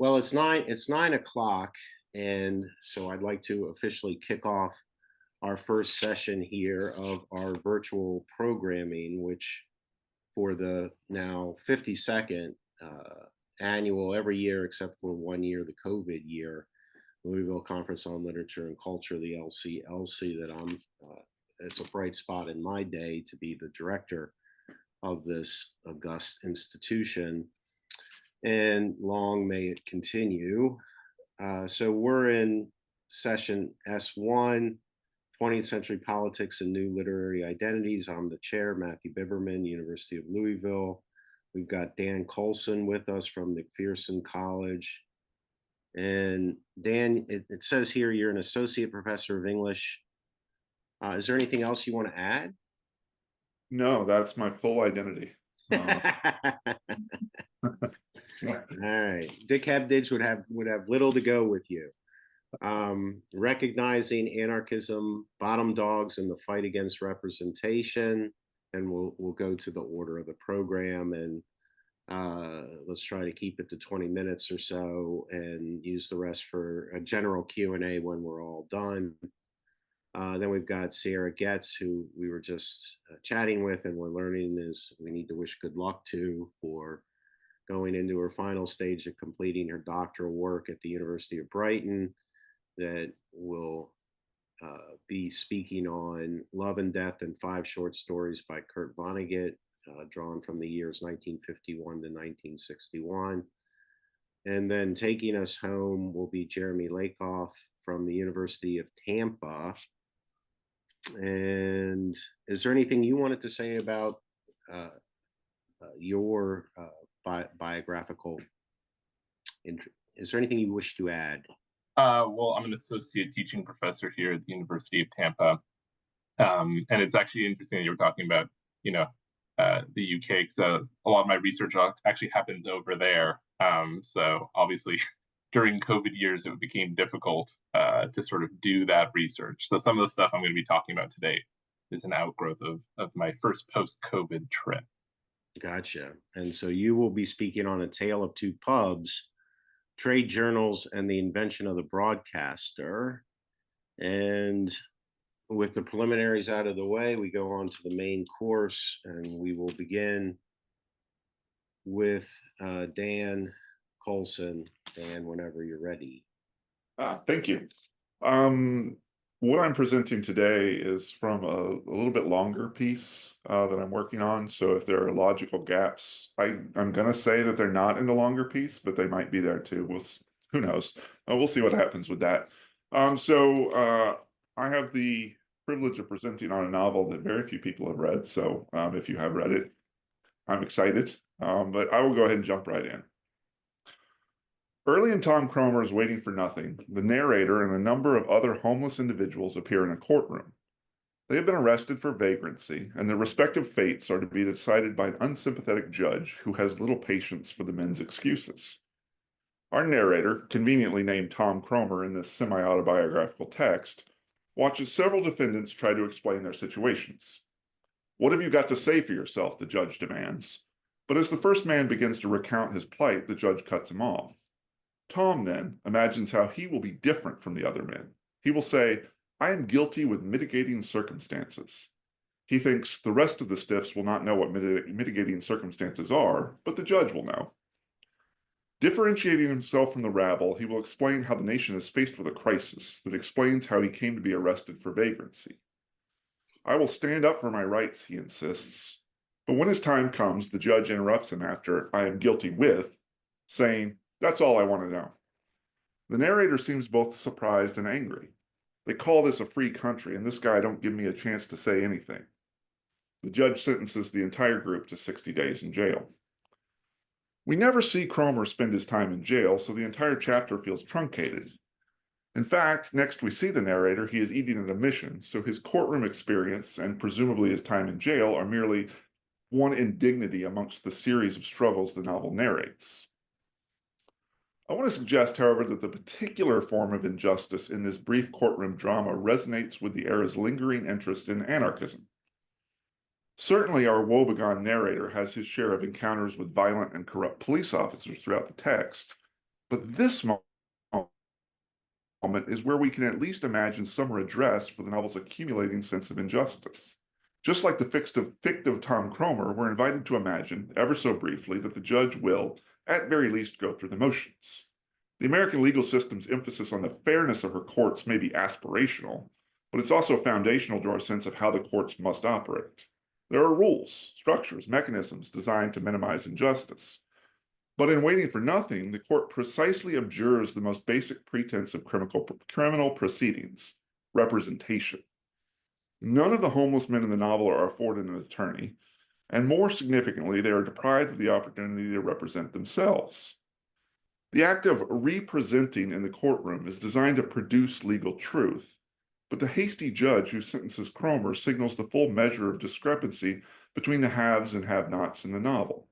Well, it's nine o'clock, and so I'd like to officially kick off our first session here of our virtual programming, which for the now 52nd annual every year except for 1 year, the COVID year, Louisville Conference on Literature and Culture, the LCLC, that it's a bright spot in my day to be the director of this august institution, and long may it continue. So we're in session S1, 20th Century Politics and New Literary Identities. I'm the chair, Matthew Biberman, University of Louisville. We've got Dan Colson with us from McPherson College. And Dan, it says here you're an associate professor of English. Is there anything else you want to add? No, that's my full identity. All right. Dick Hebdige would have little to go with you. Recognizing anarchism, bottom dogs in the fight against representation, and we'll go to the order of the program, and let's try to keep it to 20 minutes or so and use the rest for a general Q&A when we're all done. Then we've got Sierra Getz, who we were just chatting with, and we're learning is we need to wish good luck to for going into her final stage of completing her doctoral work at the University of Brighton, that will be speaking on Love and Death and Five Short Stories by Kurt Vonnegut, drawn from the years 1951 to 1961. And then taking us home will be Jeremy Lakoff from the University of Tampa. And is there anything you wanted to say about your biographical interest? Is there anything you wish to add? Well, I'm an associate teaching professor here at the University of Tampa. And it's actually interesting that you were talking about, the UK, because a lot of my research actually happened over there. So obviously, during COVID years, it became difficult to sort of do that research. So some of the stuff I'm going to be talking about today is an outgrowth of my first post-COVID trip. Gotcha. And so you will be speaking on A Tale of Two Pubs, Trade Journals, and the Invention of the Broadcaster. And with the preliminaries out of the way, we go on to the main course, and we will begin with Dan Colson. Dan, whenever you're ready. Thank you. What I'm presenting today is from a little bit longer piece that I'm working on. So if there are logical gaps, I'm going to say that they're not in the longer piece, but they might be there too. Who knows? We'll see what happens with that. So I have the privilege of presenting on a novel that very few people have read. So if you have read it, I'm excited. But I will go ahead and jump right in. Early in Tom Cromer's Waiting for Nothing, the narrator and a number of other homeless individuals appear in a courtroom. They have been arrested for vagrancy, and their respective fates are to be decided by an unsympathetic judge who has little patience for the men's excuses. Our narrator, conveniently named Tom Cromer in this semi-autobiographical text, watches several defendants try to explain their situations. "What have you got to say for yourself?" the judge demands. But as the first man begins to recount his plight, the judge cuts him off. Tom, then, imagines how he will be different from the other men. He will say, "I am guilty with mitigating circumstances." He thinks the rest of the stiffs will not know what mitigating circumstances are, but the judge will know. Differentiating himself from the rabble, he will explain how the nation is faced with a crisis that explains how he came to be arrested for vagrancy. "I will stand up for my rights," he insists. But when his time comes, the judge interrupts him after "I am guilty with," saying, "That's all I want to know." The narrator seems both surprised and angry. They call this a free country, and this guy don't give me a chance to say anything. The judge sentences the entire group to 60 days in jail. We never see Cromer spend his time in jail, so the entire chapter feels truncated. In fact, next we see the narrator, he is eating at a mission, so his courtroom experience and presumably his time in jail are merely one indignity amongst the series of struggles the novel narrates. I want to suggest, however, that the particular form of injustice in this brief courtroom drama resonates with the era's lingering interest in anarchism. Certainly, our woebegone narrator has his share of encounters with violent and corrupt police officers throughout the text, But this moment is where we can at least imagine some redress for the novel's accumulating sense of injustice. Just like the fictive Tom Cromer, we're invited to imagine, ever so briefly, that the judge will, at very least, go through the motions. The American legal system's emphasis on the fairness of her courts may be aspirational, but it's also foundational to our sense of how the courts must operate. There are rules, structures, mechanisms designed to minimize injustice. But in Waiting for Nothing, the court precisely abjures the most basic pretense of criminal proceedings, representation. None of the homeless men in the novel are afforded an attorney, and more significantly, they are deprived of the opportunity to represent themselves. The act of representing in the courtroom is designed to produce legal truth, but the hasty judge who sentences Cromer signals the full measure of discrepancy between the haves and have-nots in the novel.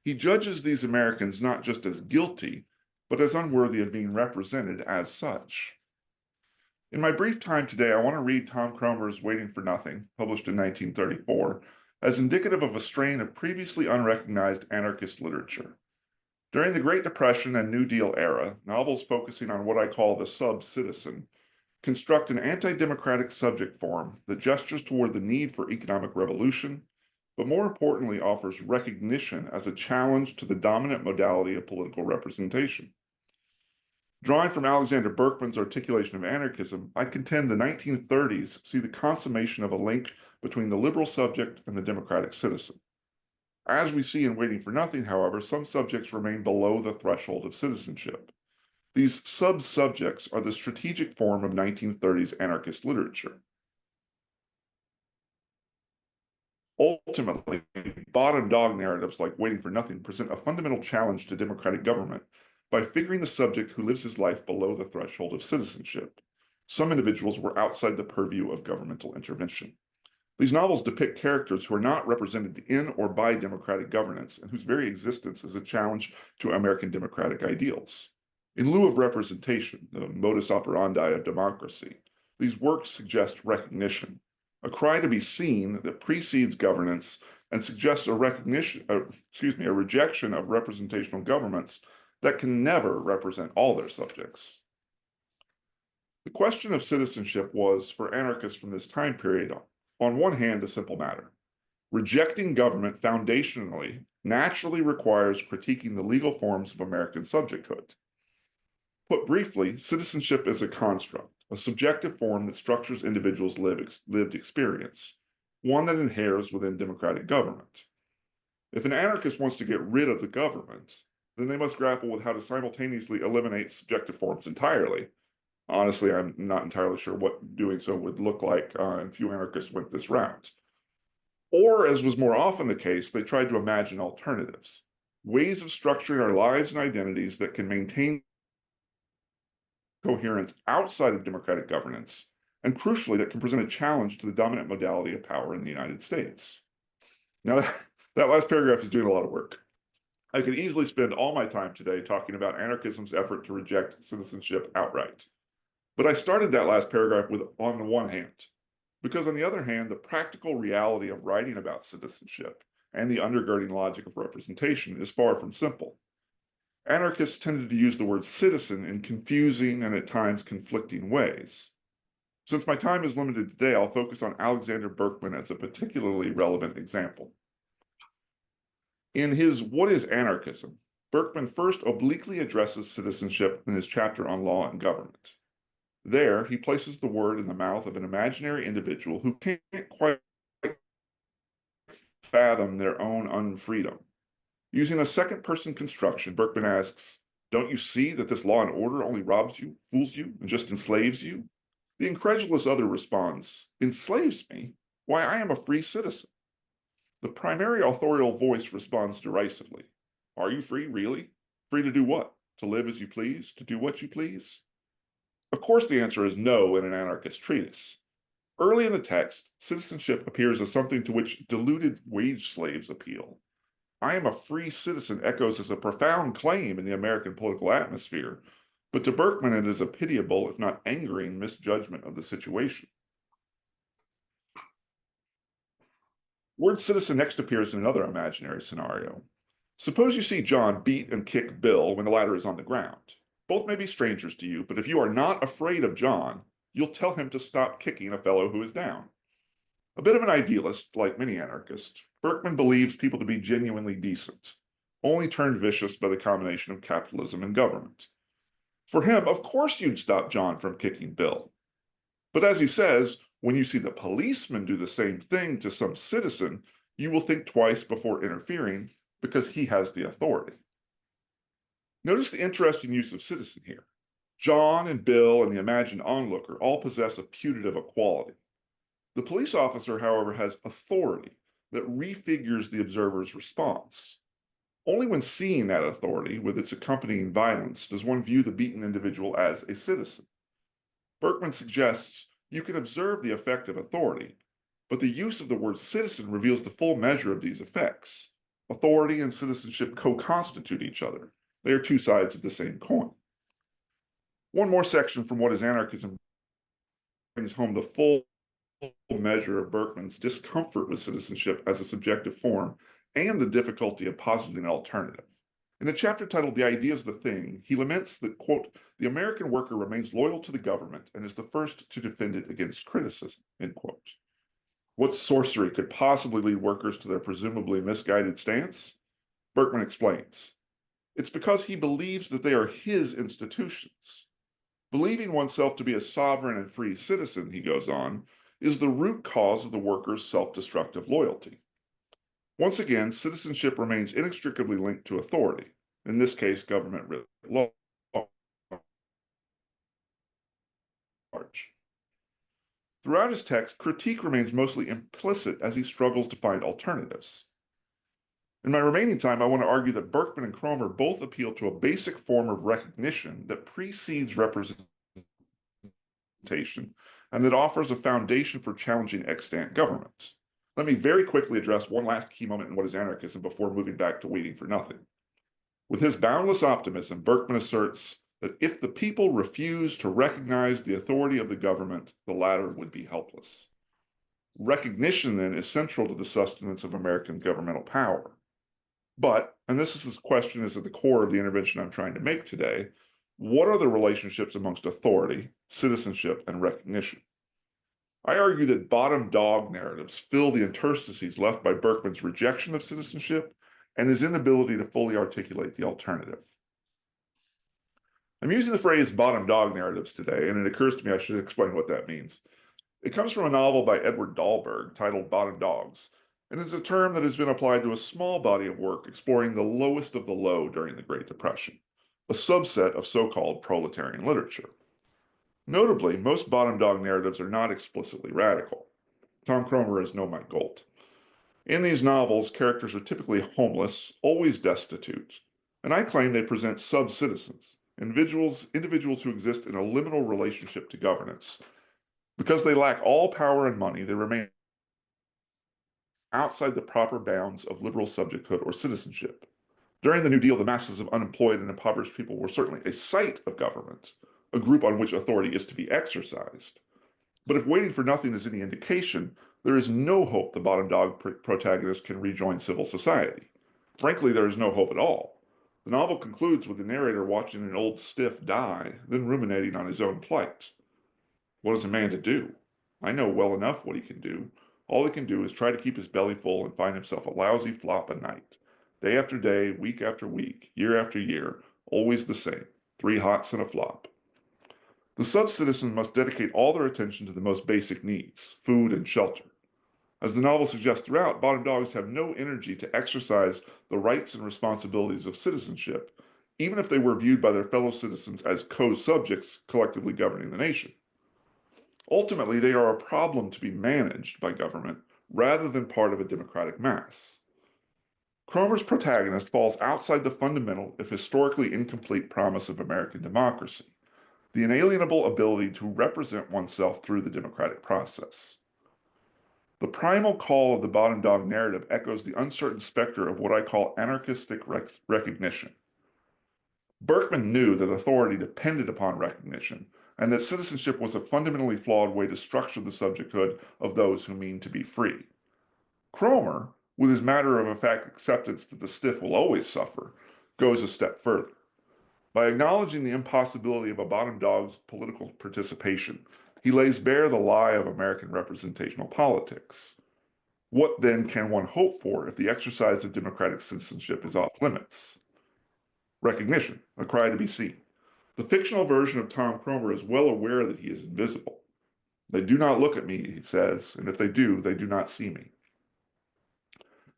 He judges these Americans not just as guilty, but as unworthy of being represented as such. In my brief time today, I want to read Tom Cromer's Waiting for Nothing, published in 1934, as indicative of a strain of previously unrecognized anarchist literature. During the Great Depression and New Deal era, novels focusing on what I call the sub-citizen construct an anti-democratic subject form that gestures toward the need for economic revolution, but more importantly offers recognition as a challenge to the dominant modality of political representation. Drawing from Alexander Berkman's articulation of anarchism, I contend the 1930s see the consummation of a link between the liberal subject and the democratic citizen. As we see in Waiting for Nothing, however, some subjects remain below the threshold of citizenship. These sub-subjects are the strategic form of 1930s anarchist literature. Ultimately, bottom dog narratives like Waiting for Nothing present a fundamental challenge to democratic government by figuring the subject who lives his life below the threshold of citizenship. Some individuals were outside the purview of governmental intervention. These novels depict characters who are not represented in or by democratic governance and whose very existence is a challenge to American democratic ideals. In lieu of representation, the modus operandi of democracy, these works suggest recognition, a cry to be seen that precedes governance and suggests a rejection of representational governments that can never represent all their subjects. The question of citizenship was, for anarchists from this time period, on one hand, a simple matter. Rejecting government foundationally naturally requires critiquing the legal forms of American subjecthood. Put briefly, citizenship is a construct, a subjective form that structures individuals' lived experience, one that inheres within democratic government. If an anarchist wants to get rid of the government, then they must grapple with how to simultaneously eliminate subjective forms entirely. Honestly, I'm not entirely sure what doing so would look like, and few anarchists went this route. Or, as was more often the case, they tried to imagine alternatives, ways of structuring our lives and identities that can maintain coherence outside of democratic governance, and crucially, that can present a challenge to the dominant modality of power in the United States. Now, that last paragraph is doing a lot of work. I could easily spend all my time today talking about anarchism's effort to reject citizenship outright. But I started that last paragraph with on the one hand, because on the other hand, the practical reality of writing about citizenship and the undergirding logic of representation is far from simple. Anarchists tended to use the word citizen in confusing and at times conflicting ways. Since my time is limited today, I'll focus on Alexander Berkman as a particularly relevant example. In his What is Anarchism?, Berkman first obliquely addresses citizenship in his chapter on law and government. There, he places the word in the mouth of an imaginary individual who can't quite fathom their own unfreedom. Using a second-person construction, Berkman asks, "Don't you see that this law and order only robs you, fools you, and just enslaves you?" The incredulous other responds, "Enslaves me? Why, I am a free citizen." The primary authorial voice responds derisively, "Are you free, really? Free to do what? To live as you please? To do what you please?" Of course, the answer is no in an anarchist treatise. Early in the text, citizenship appears as something to which deluded wage slaves appeal. "I am a free citizen" echoes as a profound claim in the American political atmosphere, but to Berkman it is a pitiable, if not angering, misjudgment of the situation. Word citizen next appears in another imaginary scenario. Suppose you see John beat and kick Bill when the latter is on the ground. Both may be strangers to you, but if you are not afraid of John, you'll tell him to stop kicking a fellow who is down. A bit of an idealist, like many anarchists, Berkman believes people to be genuinely decent, only turned vicious by the combination of capitalism and government. For him, of course you'd stop John from kicking Bill. But as he says, when you see the policeman do the same thing to some citizen, you will think twice before interfering because he has the authority. Notice the interesting use of citizen here. John and Bill and the imagined onlooker all possess a putative equality. The police officer, however, has authority that refigures the observer's response. Only when seeing that authority with its accompanying violence does one view the beaten individual as a citizen. Berkman suggests you can observe the effect of authority, but the use of the word citizen reveals the full measure of these effects. Authority and citizenship co-constitute each other. They are two sides of the same coin. One more section from What is Anarchism brings home the full measure of Berkman's discomfort with citizenship as a subjective form and the difficulty of positing an alternative. In a chapter titled The Ideas of the Thing, he laments that, quote, the American worker remains loyal to the government and is the first to defend it against criticism, end quote. What sorcery could possibly lead workers to their presumably misguided stance? Berkman explains. It's because he believes that they are his institutions. Believing oneself to be a sovereign and free citizen, he goes on, is the root cause of the workers' self-destructive loyalty. Once again, citizenship remains inextricably linked to authority, in this case, government writ large. Throughout his text, critique remains mostly implicit as he struggles to find alternatives. In my remaining time, I want to argue that Berkman and Cromer both appeal to a basic form of recognition that precedes representation and that offers a foundation for challenging extant government. Let me very quickly address one last key moment in What is Anarchism before moving back to Waiting for Nothing. With his boundless optimism, Berkman asserts that if the people refuse to recognize the authority of the government, the latter would be helpless. Recognition, then, is central to the sustenance of American governmental power. But, and this question is at the core of the intervention I'm trying to make today, what are the relationships amongst authority, citizenship, and recognition? I argue that bottom dog narratives fill the interstices left by Berkman's rejection of citizenship and his inability to fully articulate the alternative. I'm using the phrase bottom dog narratives today, and it occurs to me I should explain what that means. It comes from a novel by Edward Dahlberg titled Bottom Dogs, and is a term that has been applied to a small body of work exploring the lowest of the low during the Great Depression, a subset of so-called proletarian literature. Notably, most bottom dog narratives are not explicitly radical. Tom Cromer is no Mike Gold. In these novels, characters are typically homeless, always destitute, and I claim they present sub-citizens, individuals who exist in a liminal relationship to governance. Because they lack all power and money, they remain outside the proper bounds of liberal subjecthood or citizenship. During the New Deal, the masses of unemployed and impoverished people were certainly a site of government, a group on which authority is to be exercised. But if Waiting for Nothing is any indication, there is no hope the bottom dog protagonist can rejoin civil society. Frankly, there is no hope at all. The novel concludes with the narrator watching an old stiff die, then ruminating on his own plight. What is a man to do? I know well enough what he can do. All he can do is try to keep his belly full and find himself a lousy flop a night. Day after day, week after week, year after year, always the same. 3 hots and a flop. The sub-citizens must dedicate all their attention to the most basic needs, food and shelter. As the novel suggests throughout, bottom dogs have no energy to exercise the rights and responsibilities of citizenship, even if they were viewed by their fellow citizens as co-subjects collectively governing the nation. Ultimately, they are a problem to be managed by government rather than part of a democratic mass. Cromer's protagonist falls outside the fundamental, if historically incomplete, promise of American democracy, the inalienable ability to represent oneself through the democratic process. The primal call of the bottom dog narrative echoes the uncertain specter of what I call anarchistic recognition. Berkman knew that authority depended upon recognition, and that citizenship was a fundamentally flawed way to structure the subjecthood of those who mean to be free. Cromer, with his matter-of-fact acceptance that the stiff will always suffer, goes a step further. By acknowledging the impossibility of a bottom dog's political participation, he lays bare the lie of American representational politics. What then can one hope for if the exercise of democratic citizenship is off limits? Recognition, a cry to be seen. The fictional version of Tom Cromer is well aware that he is invisible. They do not look at me, he says, and if they do not see me.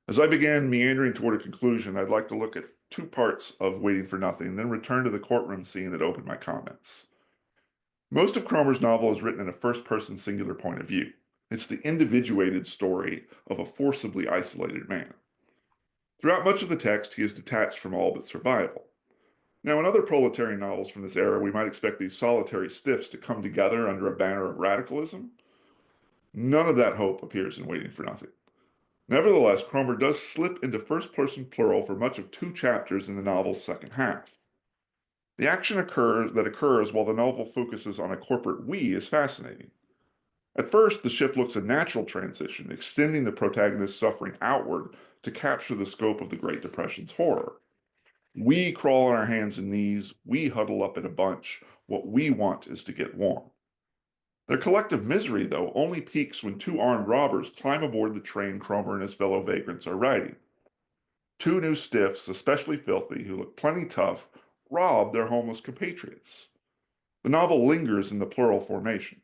As I began meandering toward a conclusion, I'd like to look at two parts of Waiting for Nothing, then return to the courtroom scene that opened my comments. Most of Cromer's novel is written in a first-person singular point of view. It's the individuated story of a forcibly isolated man. Throughout much of the text, he is detached from all but survival. Now, in other proletarian novels from this era, we might expect these solitary stiffs to come together under a banner of radicalism. None of that hope appears in Waiting for Nothing. Nevertheless, Cromer does slip into first-person plural for much of 2 chapters in the novel's second half. The action that occurs while the novel focuses on a corporate we is fascinating. At first, the shift looks a natural transition, extending the protagonist's suffering outward to capture the scope of the Great Depression's horror. We crawl on our hands and knees, we huddle up in a bunch, what we want is to get warm. Their collective misery, though, only peaks when 2 armed robbers climb aboard the train Cromer and his fellow vagrants are riding. 2 new stiffs, especially filthy, who look plenty tough, rob their homeless compatriots. The novel lingers in the plural formation.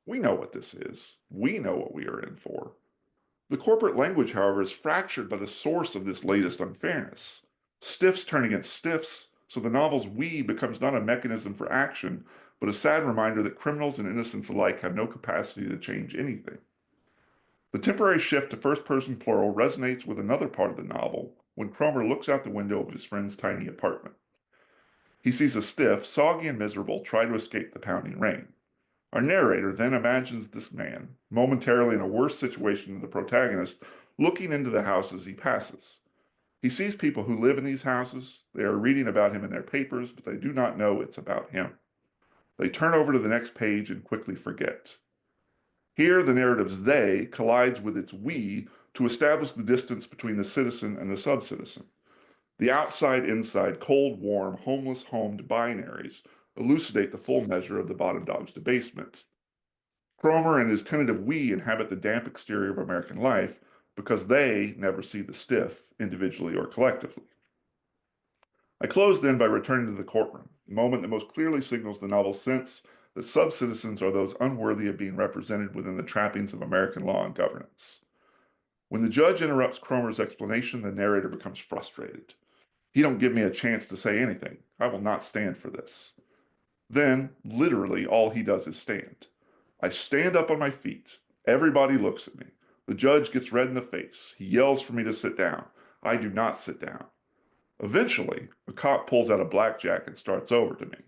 We know what this is. We know what we are in for. The corporate language, however, is fractured by the source of this latest unfairness. Stiffs turn against stiffs, so the novel's we becomes not a mechanism for action, but a sad reminder that criminals and innocents alike have no capacity to change anything. The temporary shift to first-person plural resonates with another part of the novel when Cromer looks out the window of his friend's tiny apartment. He sees a stiff, soggy and miserable, try to escape the pounding rain. Our narrator then imagines this man, momentarily in a worse situation than the protagonist, looking into the house as he passes. He sees people who live in these houses. They are reading about him in their papers, but they do not know it's about him. They turn over to the next page and quickly forget. Here, the narrative's they collides with its we to establish the distance between the citizen and the sub-citizen. The outside-inside, cold-warm, homeless-homed binaries elucidate the full measure of the bottom dog's debasement. Cromer and his tentative we inhabit the damp exterior of American life because they never see the stiff, individually or collectively. I close then by returning to the courtroom, the moment that most clearly signals the novel's sense that sub-citizens are those unworthy of being represented within the trappings of American law and governance. When the judge interrupts Cromer's explanation, the narrator becomes frustrated. He don't give me a chance to say anything. I will not stand for this. Then, literally, all he does is stand. I stand up on my feet. Everybody looks at me. The judge gets red in the face. He yells for me to sit down. I do not sit down. Eventually, a cop pulls out a blackjack and starts over to me.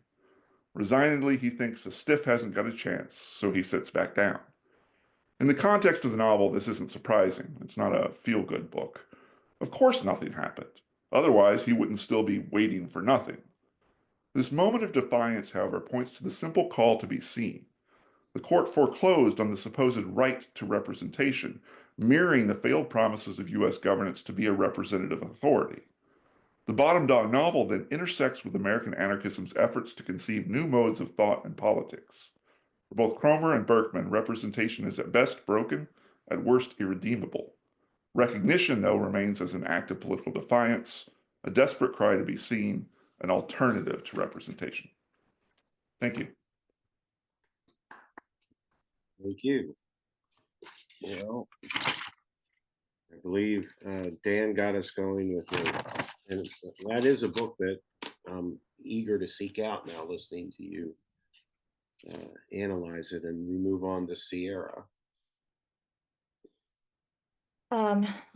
Resignedly, he thinks the stiff hasn't got a chance, so he sits back down. In the context of the novel, this isn't surprising. It's not a feel-good book. Of course nothing happened. Otherwise, he wouldn't still be waiting for nothing. This moment of defiance, however, points to the simple call to be seen. The court foreclosed on the supposed right to representation, mirroring the failed promises of U.S. governance to be a representative authority. The Bottom Dog novel then intersects with American anarchism's efforts to conceive new modes of thought and politics. For both Cromer and Berkman, representation is at best broken, at worst irredeemable. Recognition, though, remains as an act of political defiance, a desperate cry to be seen, an alternative to representation. Thank you. Thank you. Well, I believe Dan got us going with it. And that is a book that I'm eager to seek out now, listening to you analyze it, and we move on to Sierra.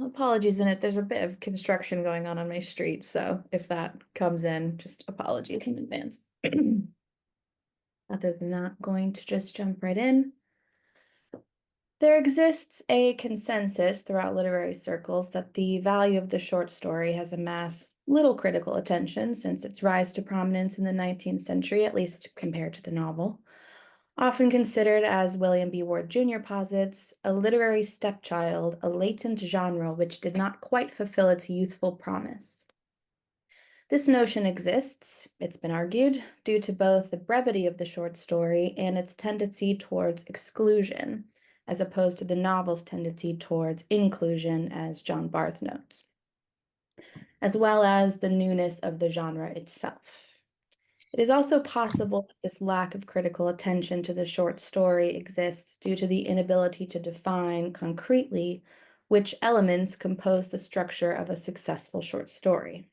Apologies in it. There's a bit of construction going on my street, so if that comes in, just apologies in advance. Other than that, going to just jump right in. There exists a consensus throughout literary circles that the value of the short story has amassed little critical attention since its rise to prominence in the 19th century, at least compared to the novel. Often considered, as William B. Ward Jr. posits, a literary stepchild, a latent genre which did not quite fulfill its youthful promise. This notion exists, it's been argued, due to both the brevity of the short story and its tendency towards exclusion, as opposed to the novel's tendency towards inclusion, as John Barth notes, as well as the newness of the genre itself. It is also possible that this lack of critical attention to the short story exists due to the inability to define concretely which elements compose the structure of a successful short story.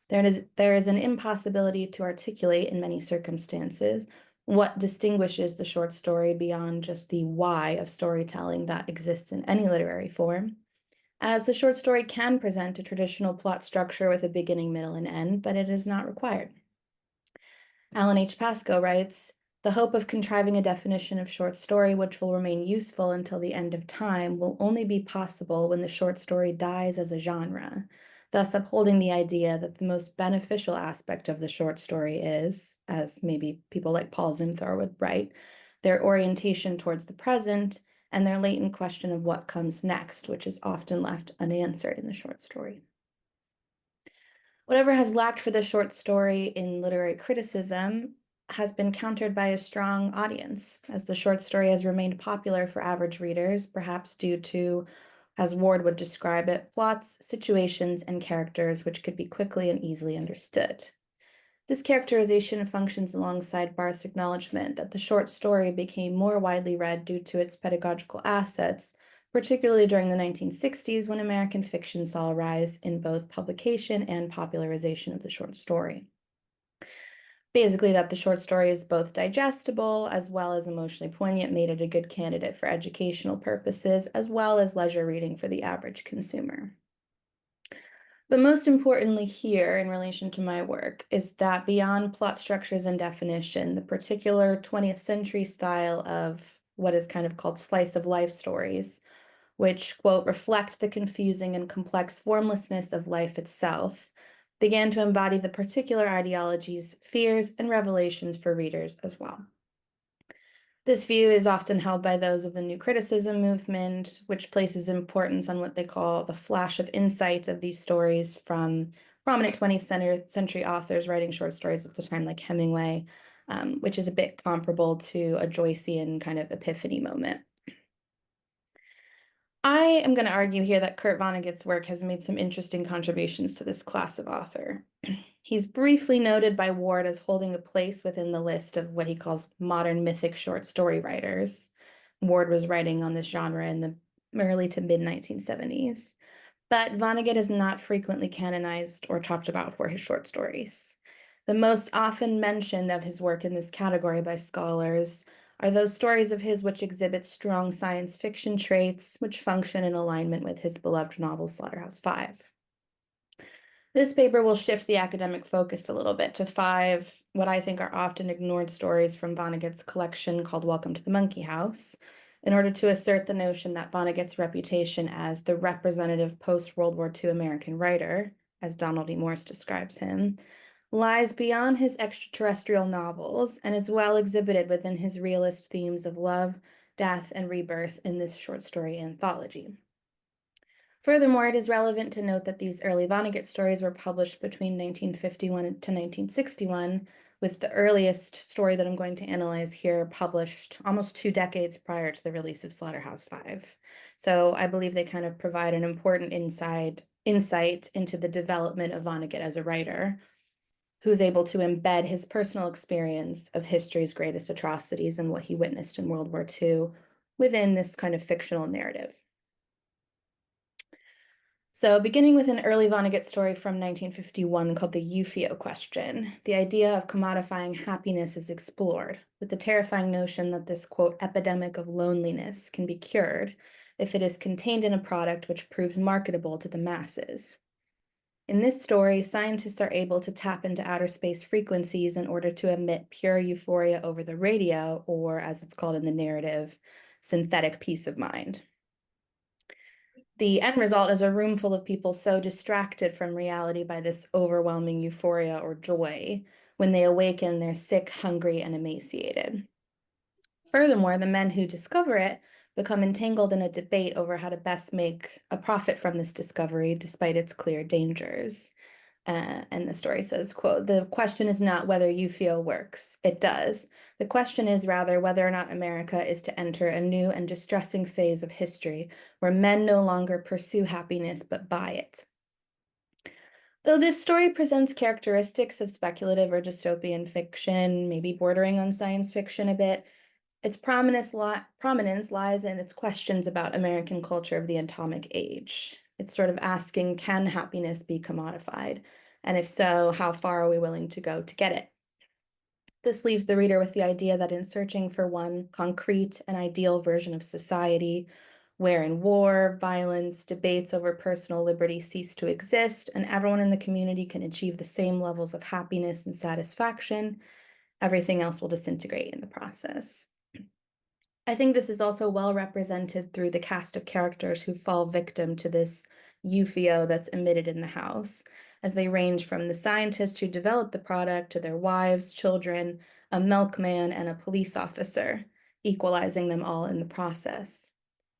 There is an impossibility to articulate in many circumstances what distinguishes the short story beyond just the why of storytelling that exists in any literary form, as the short story can present a traditional plot structure with a beginning, middle, and end, but it is not required. Alan H. Pascoe writes, "The hope of contriving a definition of short story which will remain useful until the end of time will only be possible when the short story dies as a genre, thus upholding the idea that the most beneficial aspect of the short story is, as maybe people like Paul Zimthor would write, their orientation towards the present and their latent question of what comes next, which is often left unanswered in the short story." Whatever has lacked for the short story in literary criticism has been countered by a strong audience, as the short story has remained popular for average readers, perhaps due to, as Ward would describe it, plots, situations, and characters which could be quickly and easily understood. This characterization functions alongside Barth's acknowledgement that the short story became more widely read due to its pedagogical assets, particularly during the 1960s when American fiction saw a rise in both publication and popularization of the short story. Basically, that the short story is both digestible as well as emotionally poignant made it a good candidate for educational purposes as well as leisure reading for the average consumer. But most importantly here, in relation to my work, is that beyond plot structures and definition, the particular 20th century style of what is kind of called slice of life stories, which, quote, reflect the confusing and complex formlessness of life itself, began to embody the particular ideologies, fears, and revelations for readers as well. This view is often held by those of the New Criticism movement, which places importance on what they call the flash of insight of these stories from prominent 20th century authors writing short stories at the time, like Hemingway, which is a bit comparable to a Joycean kind of epiphany moment. I am going to argue here that Kurt Vonnegut's work has made some interesting contributions to this class of author. He's briefly noted by Ward as holding a place within the list of what he calls modern mythic short story writers. Ward was writing on this genre in the early to mid-1970s. But Vonnegut is not frequently canonized or talked about for his short stories. The most often mentioned of his work in this category by scholars are those stories of his which exhibit strong science fiction traits, which function in alignment with his beloved novel Slaughterhouse-Five. This paper will shift the academic focus a little bit to 5 what I think are often ignored stories from Vonnegut's collection called Welcome to the Monkey House, in order to assert the notion that Vonnegut's reputation as the representative post-World War II American writer, as Donald E. Morse describes him, lies beyond his extraterrestrial novels and is well exhibited within his realist themes of love, death, and rebirth in this short story anthology. Furthermore, it is relevant to note that these early Vonnegut stories were published between 1951 to 1961, with the earliest story that I'm going to analyze here published almost 2 decades prior to the release of Slaughterhouse-Five. So I believe they kind of provide an important insight into the development of Vonnegut as a writer, who's able to embed his personal experience of history's greatest atrocities and what he witnessed in World War II within this kind of fictional narrative. So beginning with an early Vonnegut story from 1951 called the Eufio Question, the idea of commodifying happiness is explored, with the terrifying notion that this, quote, epidemic of loneliness can be cured if it is contained in a product which proves marketable to the masses. In this story, scientists are able to tap into outer space frequencies in order to emit pure euphoria over the radio, or as it's called in the narrative, synthetic peace of mind. The end result is a room full of people so distracted from reality by this overwhelming euphoria or joy, when they awaken, they're sick, hungry, and emaciated. Furthermore, the men who discover it become entangled in a debate over how to best make a profit from this discovery despite its clear dangers. And the story says, quote, "The question is not whether UFO works. It does. The question is rather whether or not America is to enter a new and distressing phase of history where men no longer pursue happiness but buy it." Though this story presents characteristics of speculative or dystopian fiction, maybe bordering on science fiction a bit, its prominence lies in its questions about American culture of the atomic age. It's sort of asking, can happiness be commodified? And if so, how far are we willing to go to get it? This leaves the reader with the idea that in searching for one concrete and ideal version of society, wherein war, violence, debates over personal liberty cease to exist, and everyone in the community can achieve the same levels of happiness and satisfaction, everything else will disintegrate in the process. I think this is also well represented through the cast of characters who fall victim to this UFO that's emitted in the house, as they range from the scientists who developed the product to their wives, children, a milkman, and a police officer, equalizing them all in the process.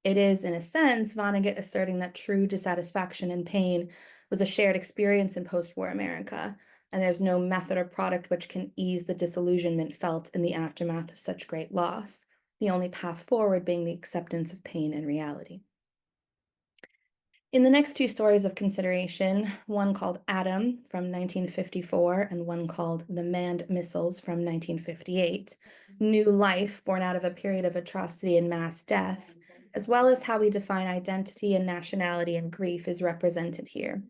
It is, in a sense, Vonnegut asserting that true dissatisfaction and pain was a shared experience in post-war America, and there's no method or product which can ease the disillusionment felt in the aftermath of such great loss, the only path forward being the acceptance of pain and reality. In the next two stories of consideration, one called Adam from 1954 and one called The Manned Missiles from 1958, new life born out of a period of atrocity and mass death, as well as how we define identity and nationality and grief is represented here,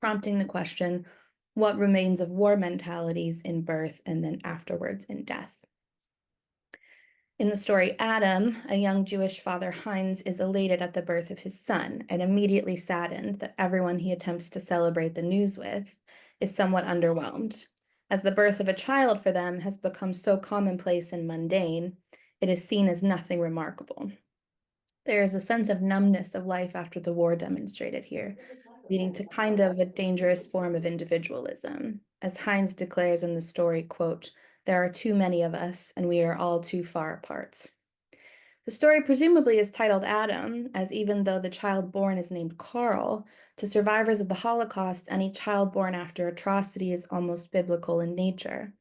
prompting the question, what remains of war mentalities in birth and then afterwards in death? In the story Adam, a young Jewish father, Heinz, is elated at the birth of his son and immediately saddened that everyone he attempts to celebrate the news with is somewhat underwhelmed. As the birth of a child for them has become so commonplace and mundane, it is seen as nothing remarkable. There is a sense of numbness of life after the war demonstrated here, leading to kind of a dangerous form of individualism. As Heinz declares in the story, quote, "There are too many of us, and we are all too far apart." The story presumably is titled Adam, as even though the child born is named Carl, to survivors of the Holocaust, any child born after atrocity is almost biblical in nature,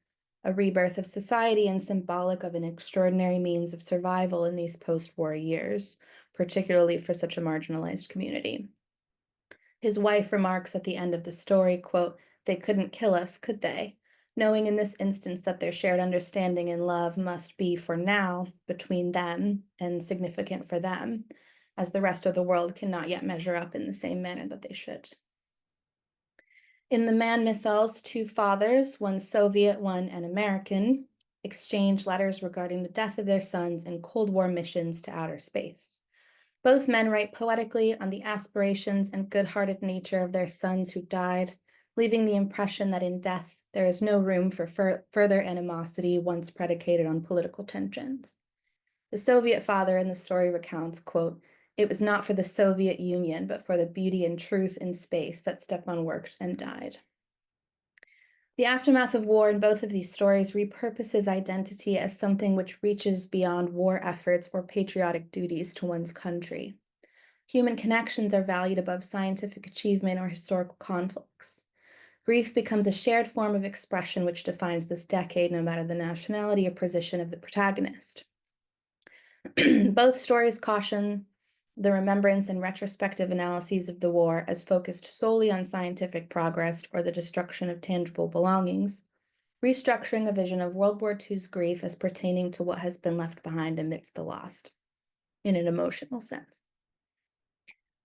a rebirth of society and symbolic of an extraordinary means of survival in these post-war years, particularly for such a marginalized community. His wife remarks at the end of the story, quote, "They couldn't kill us, could they?" Knowing in this instance that their shared understanding and love must be, for now, between them and significant for them, as the rest of the world cannot yet measure up in the same manner that they should. In the manned missiles, two fathers, one Soviet, one an American, exchange letters regarding the death of their sons in Cold War missions to outer space. Both men write poetically on the aspirations and good-hearted nature of their sons who died, leaving the impression that in death there is no room for further animosity once predicated on political tensions. The Soviet father in the story recounts, quote, "It was not for the Soviet Union, but for the beauty and truth in space that Stepan worked and died." The aftermath of war in both of these stories repurposes identity as something which reaches beyond war efforts or patriotic duties to one's country. Human connections are valued above scientific achievement or historical conflicts. Grief becomes a shared form of expression which defines this decade, no matter the nationality or position of the protagonist. Both stories caution the remembrance and retrospective analyses of the war as focused solely on scientific progress or the destruction of tangible belongings, restructuring a vision of World War II's grief as pertaining to what has been left behind amidst the lost, in an emotional sense.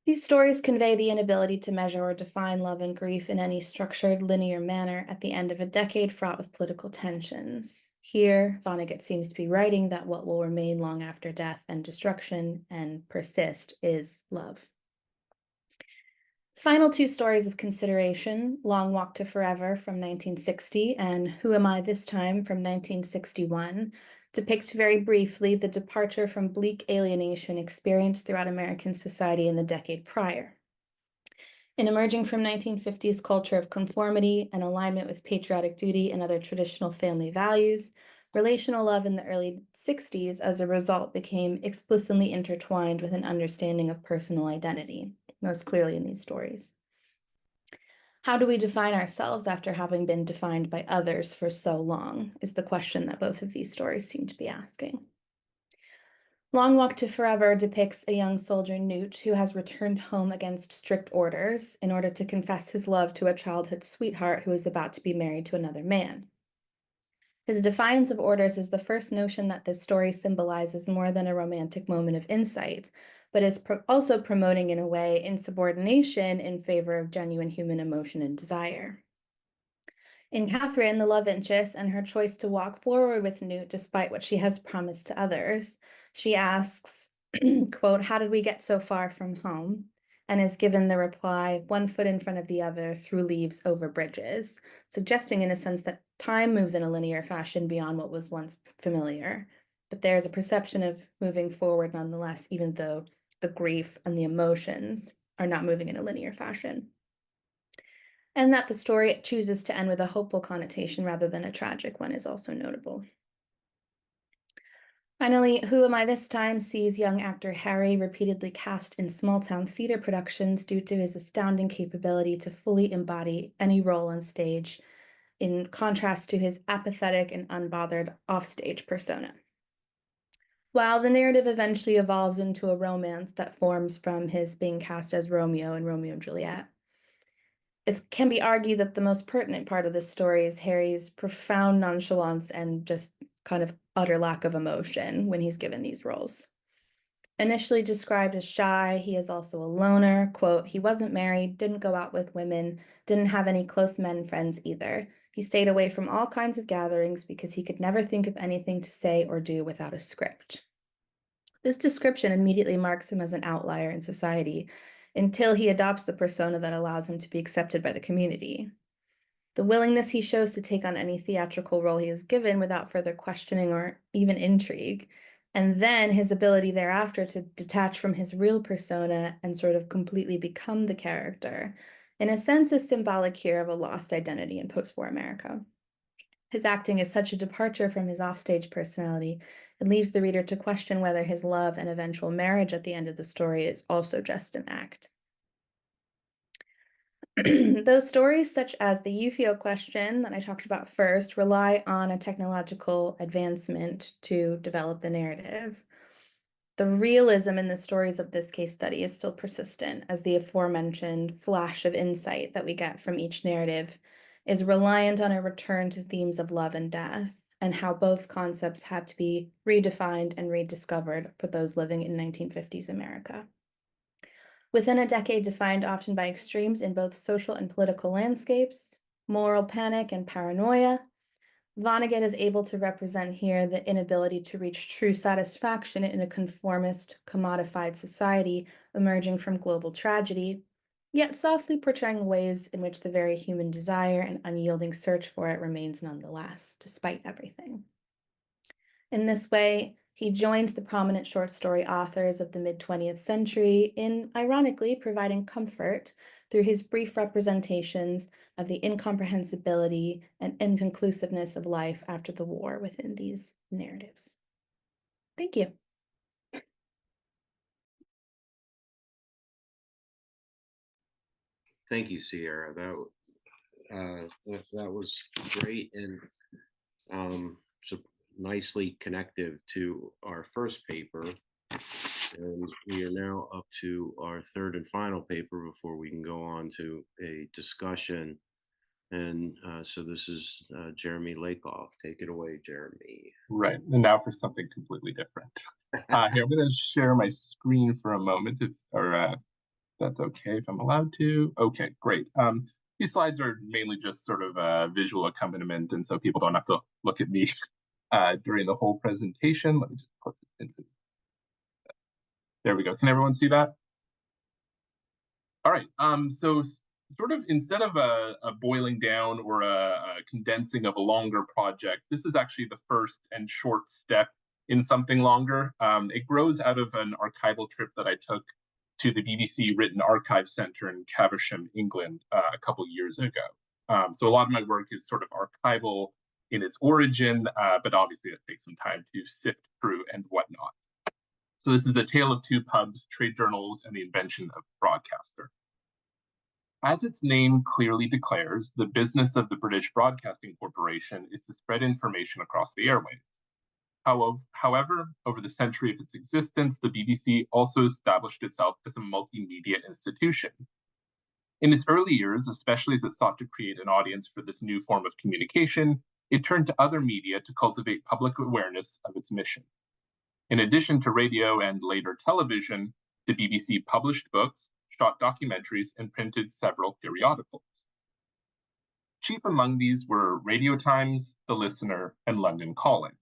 These stories convey the inability to measure or define love and grief in any structured, linear manner at the end of a decade fraught with political tensions. Here, Vonnegut seems to be writing that what will remain long after death and destruction and persist is love. Final two stories of consideration, Long Walk to Forever from 1960 and Who Am I This Time from 1961, depict very briefly the departure from bleak alienation experienced throughout American society in the decade prior. In emerging from 1950s culture of conformity and alignment with patriotic duty and other traditional family values, Relational love in the early 60s, as a result, became explicitly intertwined with an understanding of personal identity, most clearly in these stories. How do we define ourselves after having been defined by others for so long, is the question that both of these stories seem to be asking. Long Walk to Forever depicts a young soldier, Newt, who has returned home against strict orders in order to confess his love to a childhood sweetheart who is about to be married to another man. His defiance of orders is the first notion that this story symbolizes more than a romantic moment of insight, but is also promoting, in a way, insubordination in favor of genuine human emotion and desire. In Catherine, the love interest, and her choice to walk forward with Newt despite what she has promised to others, she asks, quote, "How did we get so far from home?" and is given the reply, "One foot in front of the other, through leaves, over bridges," suggesting in a sense that time moves in a linear fashion beyond what was once familiar. But there's a perception of moving forward nonetheless, even though the grief and the emotions are not moving in a linear fashion. And that the story chooses to end with a hopeful connotation rather than a tragic one is also notable. Finally, Who Am I This Time sees young actor Harry repeatedly cast in small-town theater productions due to his astounding capability to fully embody any role on stage, in contrast to his apathetic and unbothered offstage persona. While the narrative eventually evolves into a romance that forms from his being cast as Romeo in Romeo and Juliet, it can be argued that the most pertinent part of this story is Harry's profound nonchalance and just kind of utter lack of emotion when he's given these roles. Initially described as shy, he is also a loner. Quote, "He wasn't married, didn't go out with women, didn't have any close men friends either. He stayed away from all kinds of gatherings because he could never think of anything to say or do without a script." This description immediately marks him as an outlier in society until he adopts the persona that allows him to be accepted by the community. The willingness he shows to take on any theatrical role he is given without further questioning or even intrigue, and then his ability thereafter to detach from his real persona and sort of completely become the character, in a sense, is symbolic here of a lost identity in post-war America. His acting is such a departure from his offstage personality, it leaves the reader to question whether his love and eventual marriage at the end of the story is also just an act. Those stories, such as the UFO question that I talked about first, rely on a technological advancement to develop the narrative. The realism in the stories of this case study is still persistent, as the aforementioned flash of insight that we get from each narrative is reliant on a return to themes of love and death, and how both concepts had to be redefined and rediscovered for those living in 1950s America. Within a decade defined often by extremes in both social and political landscapes, moral panic and paranoia, Vonnegut is able to represent here the inability to reach true satisfaction in a conformist, commodified society emerging from global tragedy, yet softly portraying the ways in which the very human desire and unyielding search for it remains nonetheless, despite everything. In this way, he joins the prominent short story authors of the mid-20th century in, ironically, providing comfort through his brief representations of the incomprehensibility and inconclusiveness of life after the war within these narratives. Thank you. Thank you, Sierra. That was great and so nicely connective to our first paper. And we are now up to our third and final paper before we can go on to a discussion. And so this is Jeremy Lakoff. Take it away, Jeremy. Right, and now for something completely different. Here, I'm going to share my screen for a moment, that's okay if I'm allowed to. Okay, great. These slides are mainly just sort of a visual accompaniment, and so people don't have to look at me during the whole presentation. Let me just put this into. There we go. Can everyone see that? All right. So sort of instead of a boiling down or a condensing of a longer project, this is actually the first and short step in something longer. It grows out of an archival trip that I took to the BBC Written Archive Centre in Caversham, England, a couple years ago. So a lot of my work is sort of archival in its origin, but obviously it takes some time to sift through and whatnot. So this is a tale of two pubs, trade journals, and the invention of broadcaster. As its name clearly declares, the business of the British Broadcasting Corporation is to spread information across the airwaves. However, over the century of its existence, the BBC also established itself as a multimedia institution. In its early years, especially as it sought to create an audience for this new form of communication, it turned to other media to cultivate public awareness of its mission. In addition to radio and later television, the BBC published books, shot documentaries, and printed several periodicals. Chief among these were Radio Times, The Listener, and London Calling,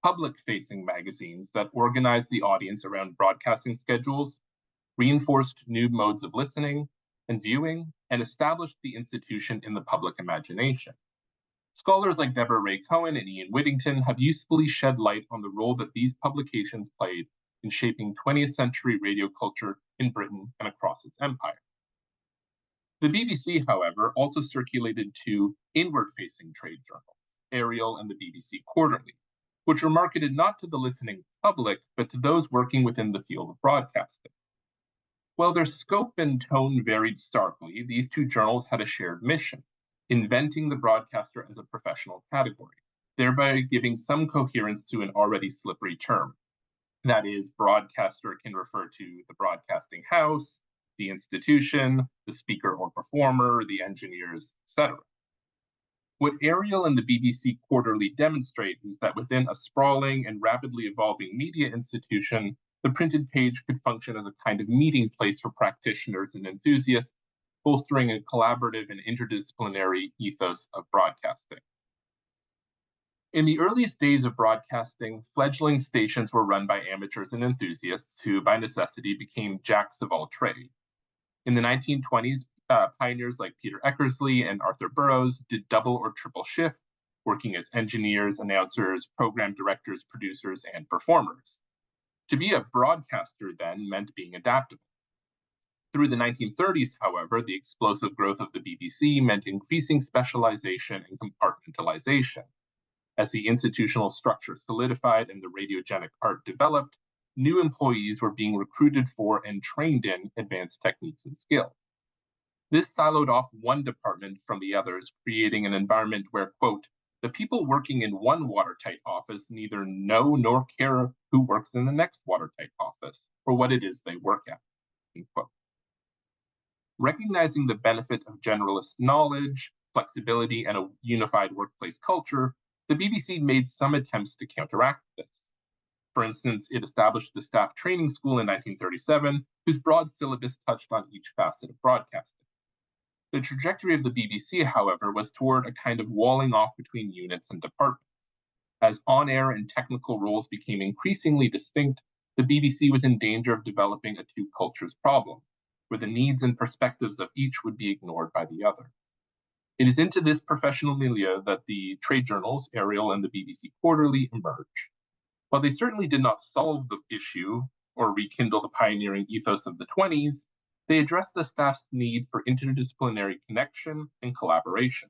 public-facing magazines that organized the audience around broadcasting schedules, reinforced new modes of listening and viewing, and established the institution in the public imagination. Scholars like Deborah Ray Cohen and Ian Whittington have usefully shed light on the role that these publications played in shaping 20th century radio culture in Britain and across its empire. The BBC, however, also circulated two inward-facing trade journals, Ariel and the BBC Quarterly, which were marketed not to the listening public, but to those working within the field of broadcasting. While their scope and tone varied starkly, these two journals had a shared mission, inventing the broadcaster as a professional category, thereby giving some coherence to an already slippery term. That is, broadcaster can refer to the broadcasting house, the institution, the speaker or performer, the engineers, etc. What Ariel and the BBC Quarterly demonstrate is that within a sprawling and rapidly evolving media institution, the printed page could function as a kind of meeting place for practitioners and enthusiasts, bolstering a collaborative and interdisciplinary ethos of broadcasting. In the earliest days of broadcasting, fledgling stations were run by amateurs and enthusiasts who, by necessity, became jacks of all trade. In the 1920s, pioneers like Peter Eckersley and Arthur Burroughs did double or triple shift, working as engineers, announcers, program directors, producers, and performers. To be a broadcaster then meant being adaptable. Through the 1930s, however, the explosive growth of the BBC meant increasing specialization and compartmentalization. As the institutional structure solidified and the radiogenic art developed, new employees were being recruited for and trained in advanced techniques and skills. This siloed off one department from the others, creating an environment where, quote, the people working in one watertight office neither know nor care who works in the next watertight office or what it is they work at, end quote. Recognizing the benefit of generalist knowledge, flexibility, and a unified workplace culture, the BBC made some attempts to counteract this. For instance, it established the Staff Training School in 1937, whose broad syllabus touched on each facet of broadcasting. The trajectory of the BBC, however, was toward a kind of walling off between units and departments. As on-air and technical roles became increasingly distinct, the BBC was in danger of developing a two cultures problem, where the needs and perspectives of each would be ignored by the other. It is into this professional milieu that the trade journals, Ariel and the BBC Quarterly, emerge. While they certainly did not solve the issue or rekindle the pioneering ethos of the 20s, they addressed the staff's need for interdisciplinary connection and collaboration.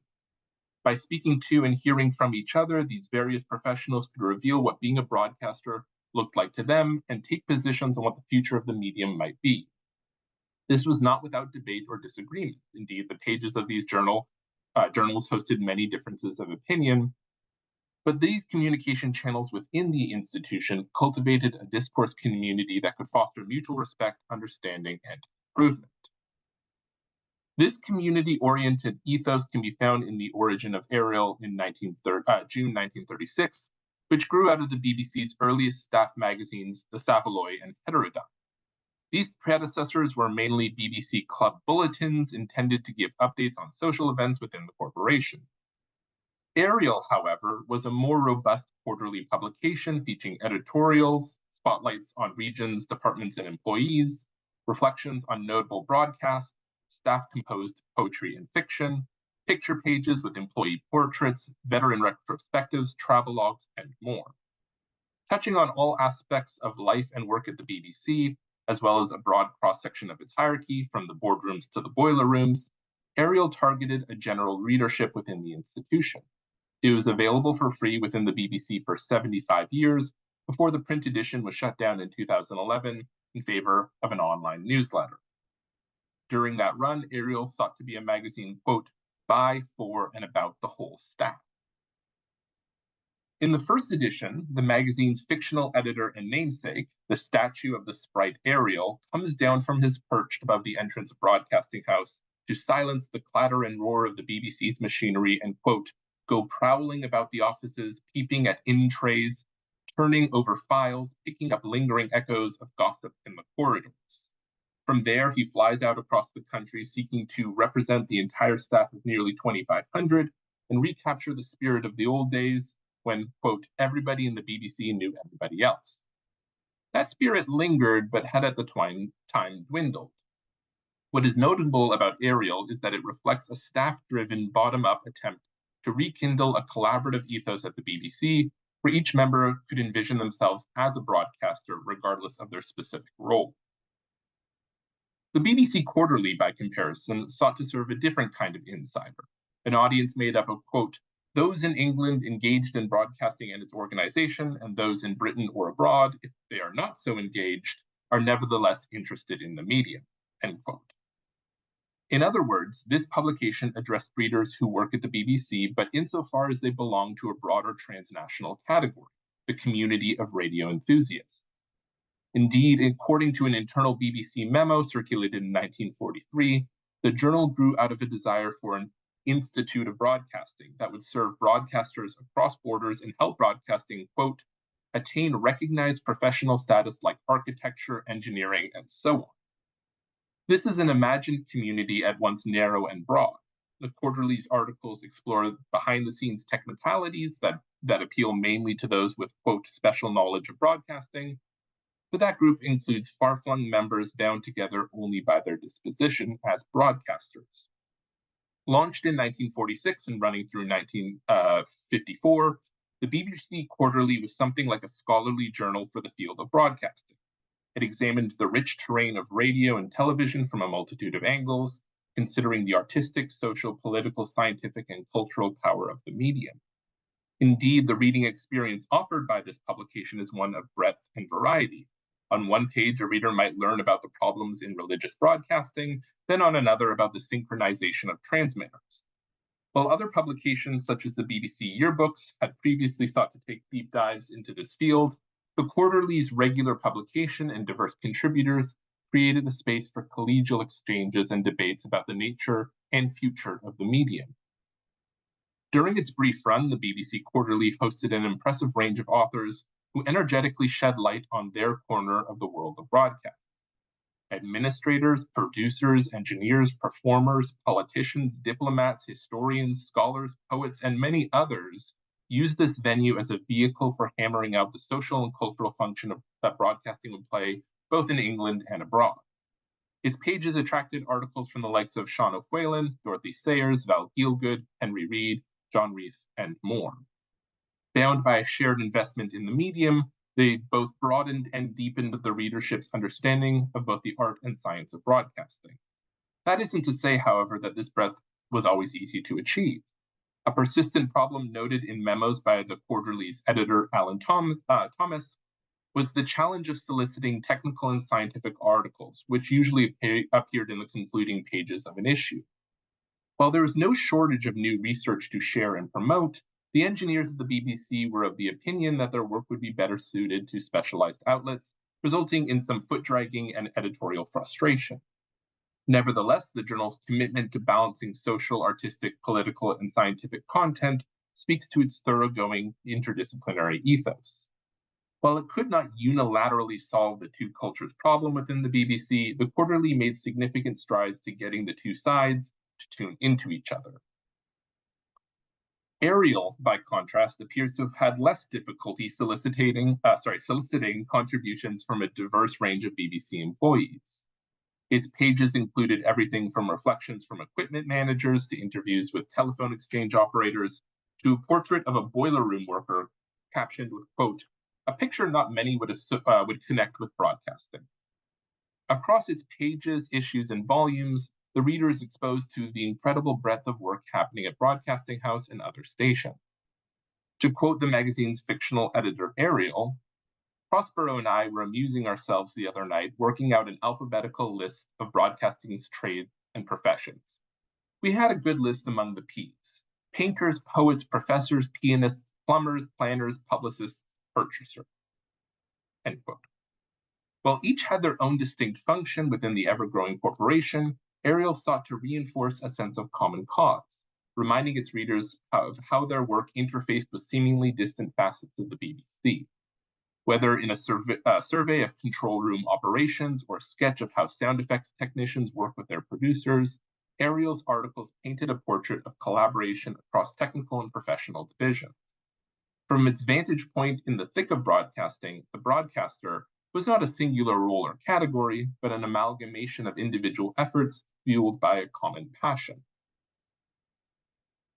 By speaking to and hearing from each other, these various professionals could reveal what being a broadcaster looked like to them and take positions on what the future of the medium might be. This was not without debate or disagreement. Indeed, the pages of these journals hosted many differences of opinion, but these communication channels within the institution cultivated a discourse community that could foster mutual respect, understanding, and improvement. This community-oriented ethos can be found in the origin of Ariel in June 1936, which grew out of the BBC's earliest staff magazines, The Saveloy and Heterodyne. These predecessors were mainly BBC club bulletins intended to give updates on social events within the corporation. Ariel, however, was a more robust quarterly publication featuring editorials, spotlights on regions, departments, and employees, reflections on notable broadcasts, staff-composed poetry and fiction, picture pages with employee portraits, veteran retrospectives, travelogues, and more. Touching on all aspects of life and work at the BBC, as well as a broad cross-section of its hierarchy, from the boardrooms to the boiler rooms, Ariel targeted a general readership within the institution. It was available for free within the BBC for 75 years before the print edition was shut down in 2011 in favor of an online newsletter. During that run, Ariel sought to be a magazine, quote, by, for, and about the whole staff. In the first edition, the magazine's fictional editor and namesake, the statue of the sprite Ariel, comes down from his perch above the entrance of Broadcasting House to silence the clatter and roar of the BBC's machinery and, quote, go prowling about the offices, peeping at in-trays, turning over files, picking up lingering echoes of gossip in the corridors. From there, he flies out across the country seeking to represent the entire staff of nearly 2,500 and recapture the spirit of the old days when, quote, everybody in the BBC knew everybody else. That spirit lingered, but had at the time dwindled. What is notable about Ariel is that it reflects a staff-driven, bottom-up attempt to rekindle a collaborative ethos at the BBC, where each member could envision themselves as a broadcaster, regardless of their specific role. The BBC Quarterly, by comparison, sought to serve a different kind of insider, an audience made up of, quote, those in England engaged in broadcasting and its organization, and those in Britain or abroad, if they are not so engaged, are nevertheless interested in the medium, end quote. In other words, this publication addressed readers who work at the BBC, but insofar as they belong to a broader transnational category, the community of radio enthusiasts. Indeed, according to an internal BBC memo circulated in 1943, the journal grew out of a desire for an institute of broadcasting that would serve broadcasters across borders and help broadcasting, quote, attain recognized professional status like architecture, engineering, and so on. This is an imagined community at once narrow and broad. The Quarterly's articles explore behind-the-scenes technicalities that appeal mainly to those with, quote, special knowledge of broadcasting, but that group includes far-flung members bound together only by their disposition as broadcasters. Launched in 1946 and running through 1954, the BBC Quarterly was something like a scholarly journal for the field of broadcasting. It examined the rich terrain of radio and television from a multitude of angles, considering the artistic, social, political, scientific, and cultural power of the medium. Indeed, the reading experience offered by this publication is one of breadth and variety. On one page, a reader might learn about the problems in religious broadcasting, then on another about the synchronization of transmitters. While other publications, such as the BBC Yearbooks, had previously sought to take deep dives into this field, the Quarterly's regular publication and diverse contributors created a space for collegial exchanges and debates about the nature and future of the medium. During its brief run, the BBC Quarterly hosted an impressive range of authors who energetically shed light on their corner of the world of broadcast. Administrators, producers, engineers, performers, politicians, diplomats, historians, scholars, poets, and many others used this venue as a vehicle for hammering out the social and cultural function that broadcasting would play both in England and abroad. Its pages attracted articles from the likes of Sean O'Whalin, Dorothy Sayers, Val Gielgud, Henry Reed, John Reith, and more. Bound by a shared investment in the medium, they both broadened and deepened the readership's understanding of both the art and science of broadcasting. That isn't to say, however, that this breadth was always easy to achieve. A persistent problem noted in memos by the Quarterly's editor, Alan Thomas, was the challenge of soliciting technical and scientific articles, which usually appeared in the concluding pages of an issue. While there was no shortage of new research to share and promote, the engineers of the BBC were of the opinion that their work would be better suited to specialized outlets, resulting in some foot-dragging and editorial frustration. Nevertheless, the journal's commitment to balancing social, artistic, political, and scientific content speaks to its thoroughgoing interdisciplinary ethos. While it could not unilaterally solve the two cultures problem within the BBC, the Quarterly made significant strides to getting the two sides to tune into each other. Ariel, by contrast, appears to have had less difficulty soliciting contributions from a diverse range of BBC employees. Its pages included everything from reflections from equipment managers to interviews with telephone exchange operators to a portrait of a boiler room worker captioned with, quote, a picture not many would connect with broadcasting. Across its pages, issues, and volumes, the reader is exposed to the incredible breadth of work happening at Broadcasting House and other stations. To quote the magazine's fictional editor Ariel, Prospero and I were amusing ourselves the other night working out an alphabetical list of broadcasting's trades and professions. We had a good list among the P's: painters, poets, professors, pianists, plumbers, planners, publicists, purchasers. End quote. While each had their own distinct function within the ever-growing corporation, Ariel sought to reinforce a sense of common cause, reminding its readers of how their work interfaced with seemingly distant facets of the BBC. Whether in a survey of control room operations or a sketch of how sound effects technicians work with their producers, Ariel's articles painted a portrait of collaboration across technical and professional divisions. From its vantage point in the thick of broadcasting, the broadcaster was not a singular role or category, but an amalgamation of individual efforts fueled by a common passion.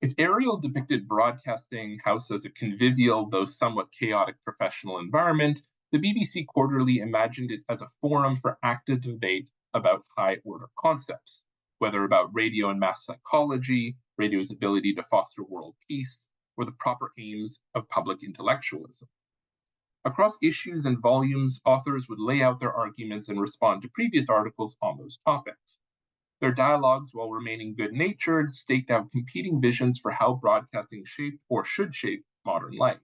If Ariel depicted Broadcasting House as a convivial, though somewhat chaotic professional environment, the BBC Quarterly imagined it as a forum for active debate about high-order concepts, whether about radio and mass psychology, radio's ability to foster world peace, or the proper aims of public intellectualism. Across issues and volumes, authors would lay out their arguments and respond to previous articles on those topics. Their dialogues, while remaining good-natured, staked out competing visions for how broadcasting shaped or should shape modern life.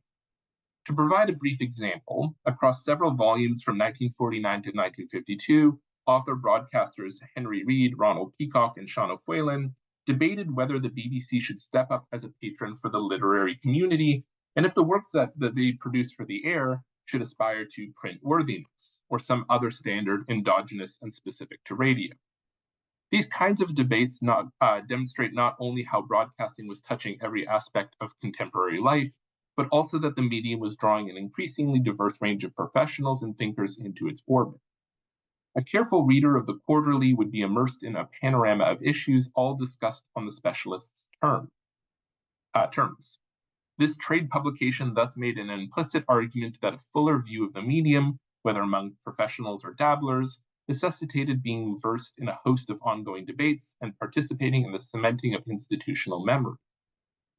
To provide a brief example, across several volumes from 1949 to 1952, author-broadcasters Henry Reed, Ronald Peacock, and Sean O'Whelan debated whether the BBC should step up as a patron for the literary community, and if the works that they produce for the air should aspire to print worthiness, or some other standard endogenous and specific to radio. These kinds of debates demonstrate not only how broadcasting was touching every aspect of contemporary life, but also that the medium was drawing an increasingly diverse range of professionals and thinkers into its orbit. A careful reader of the Quarterly would be immersed in a panorama of issues all discussed on the specialists' terms. This trade publication thus made an implicit argument that a fuller view of the medium, whether among professionals or dabblers, necessitated being versed in a host of ongoing debates and participating in the cementing of institutional memory.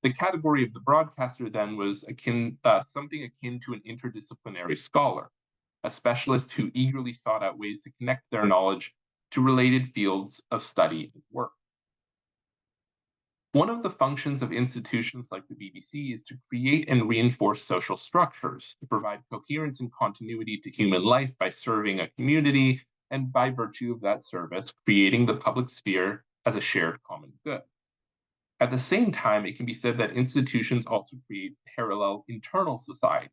The category of the broadcaster then was something akin to an interdisciplinary scholar, a specialist who eagerly sought out ways to connect their knowledge to related fields of study and work. One of the functions of institutions like the BBC is to create and reinforce social structures, to provide coherence and continuity to human life by serving a community, and by virtue of that service, creating the public sphere as a shared common good. At the same time, it can be said that institutions also create parallel internal society,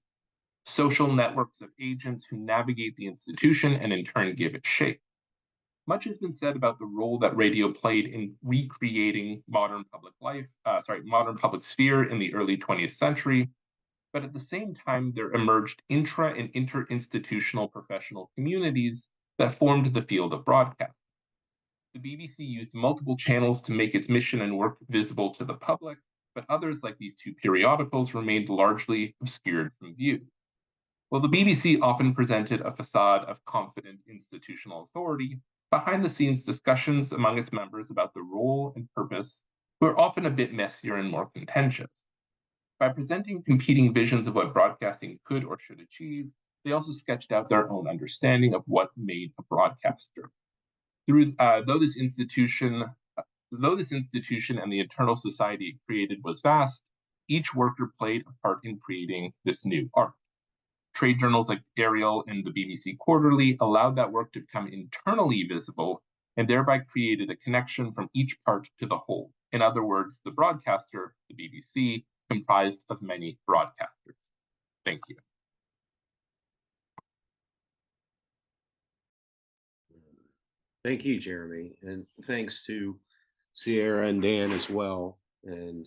social networks of agents who navigate the institution and in turn give it shape. Much has been said about the role that radio played in recreating modern public sphere in the early 20th century, but at the same time, there emerged intra and inter-institutional professional communities that formed the field of broadcast. The BBC used multiple channels to make its mission and work visible to the public, but others, like these two periodicals, remained largely obscured from view. While the BBC often presented a facade of confident institutional authority, behind-the-scenes discussions among its members about the role and purpose were often a bit messier and more contentious. By presenting competing visions of what broadcasting could or should achieve, they also sketched out their own understanding of what made a broadcaster. Though this institution and the internal society it created was vast, each worker played a part in creating this new art. Trade journals like Ariel and the BBC Quarterly allowed that work to become internally visible and thereby created a connection from each part to the whole. In other words, the broadcaster, the BBC, comprised of many broadcasters. Thank you. Thank you, Jeremy, and thanks to Sierra and Dan as well. And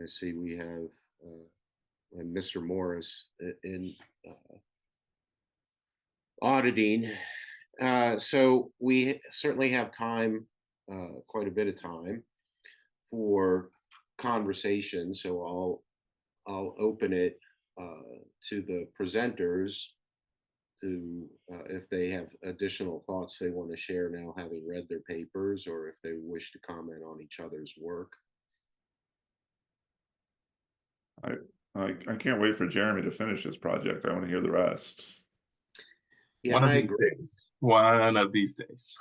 I see we have Mr. Morris in auditing. So we certainly have time, quite a bit of time for conversation. So I'll open it to the presenters to if they have additional thoughts they want to share now, having read their papers, or if they wish to comment on each other's work. I can't wait for Jeremy to finish his project. I want to hear the rest. Yeah, One of I these agree. days. One of these days.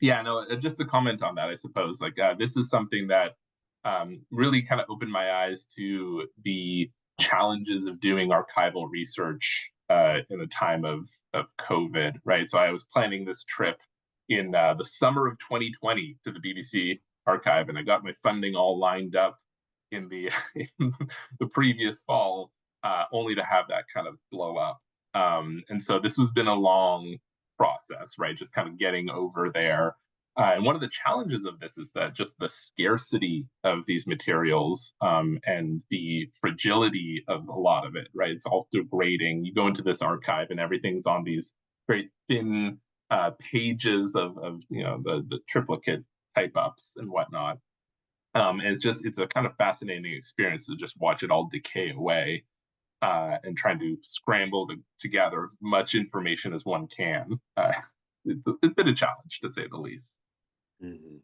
Yeah, no, just to comment on that, I suppose, like this is something that really kind of opened my eyes to the challenges of doing archival research in the time of COVID, right? So I was planning this trip in the summer of 2020 to the BBC archive, and I got my funding all lined up in the in the previous fall, only to have that kind of blow up. And so this has been a long process, right? Just kind of getting over there. And one of the challenges of this is that just the scarcity of these materials and the fragility of a lot of it, right? It's all degrading. You go into this archive and everything's on these very thin pages of the triplicate type ups and whatnot. And it's a kind of fascinating experience to just watch it all decay away. And trying to scramble to gather as much information as one can. It's been a challenge, to say the least. Mm-hmm.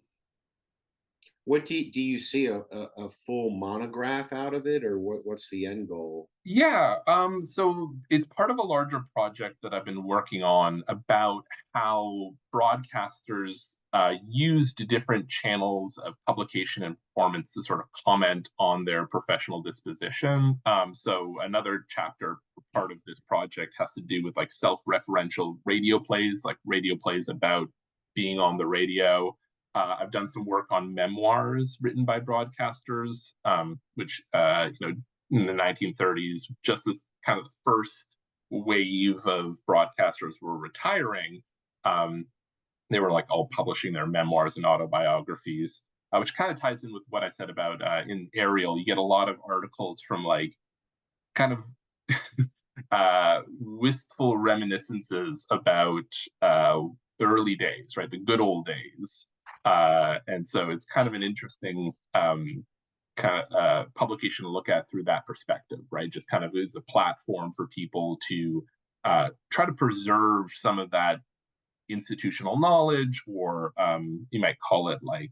What do you see a full monograph out of it, or what's the end goal? Yeah, so it's part of a larger project that I've been working on about how broadcasters used different channels of publication and performance to sort of comment on their professional disposition. So another chapter, part of this project, has to do with like self-referential radio plays, like radio plays about being on the radio. I've done some work on memoirs written by broadcasters, which in the 1930s, just as kind of the first wave of broadcasters were retiring, they were like all publishing their memoirs and autobiographies, which kind of ties in with what I said about in Ariel. You get a lot of articles from like kind of wistful reminiscences about early days, right? The good old days. And so it's kind of an interesting publication to look at through that perspective, right? Just kind of is a platform for people to try to preserve some of that institutional knowledge, or you might call it like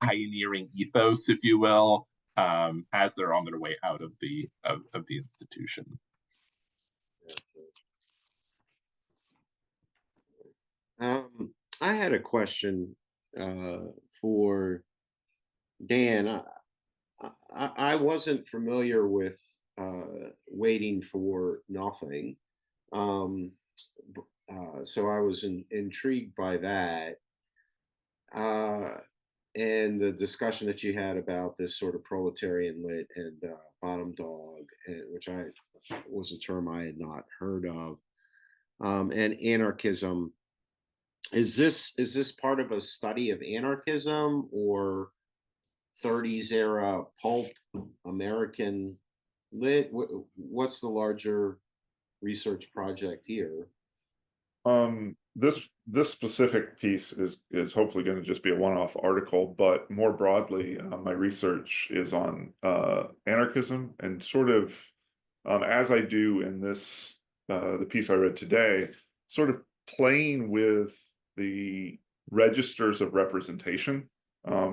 pioneering ethos, if you will, as they're on their way out of the institution. I had a question for Dan. I wasn't familiar with waiting for nothing, so I was intrigued by that, and the discussion that you had about this sort of proletarian lit and bottom dog, which was a term I had not heard of, and anarchism. Is this part of a study of anarchism or 30s era pulp American lit? What's the larger research project here? This specific piece is hopefully going to just be a one-off article, but more broadly, my research is on anarchism, and sort of as I do in this the piece I read today, sort of playing with the registers of representation,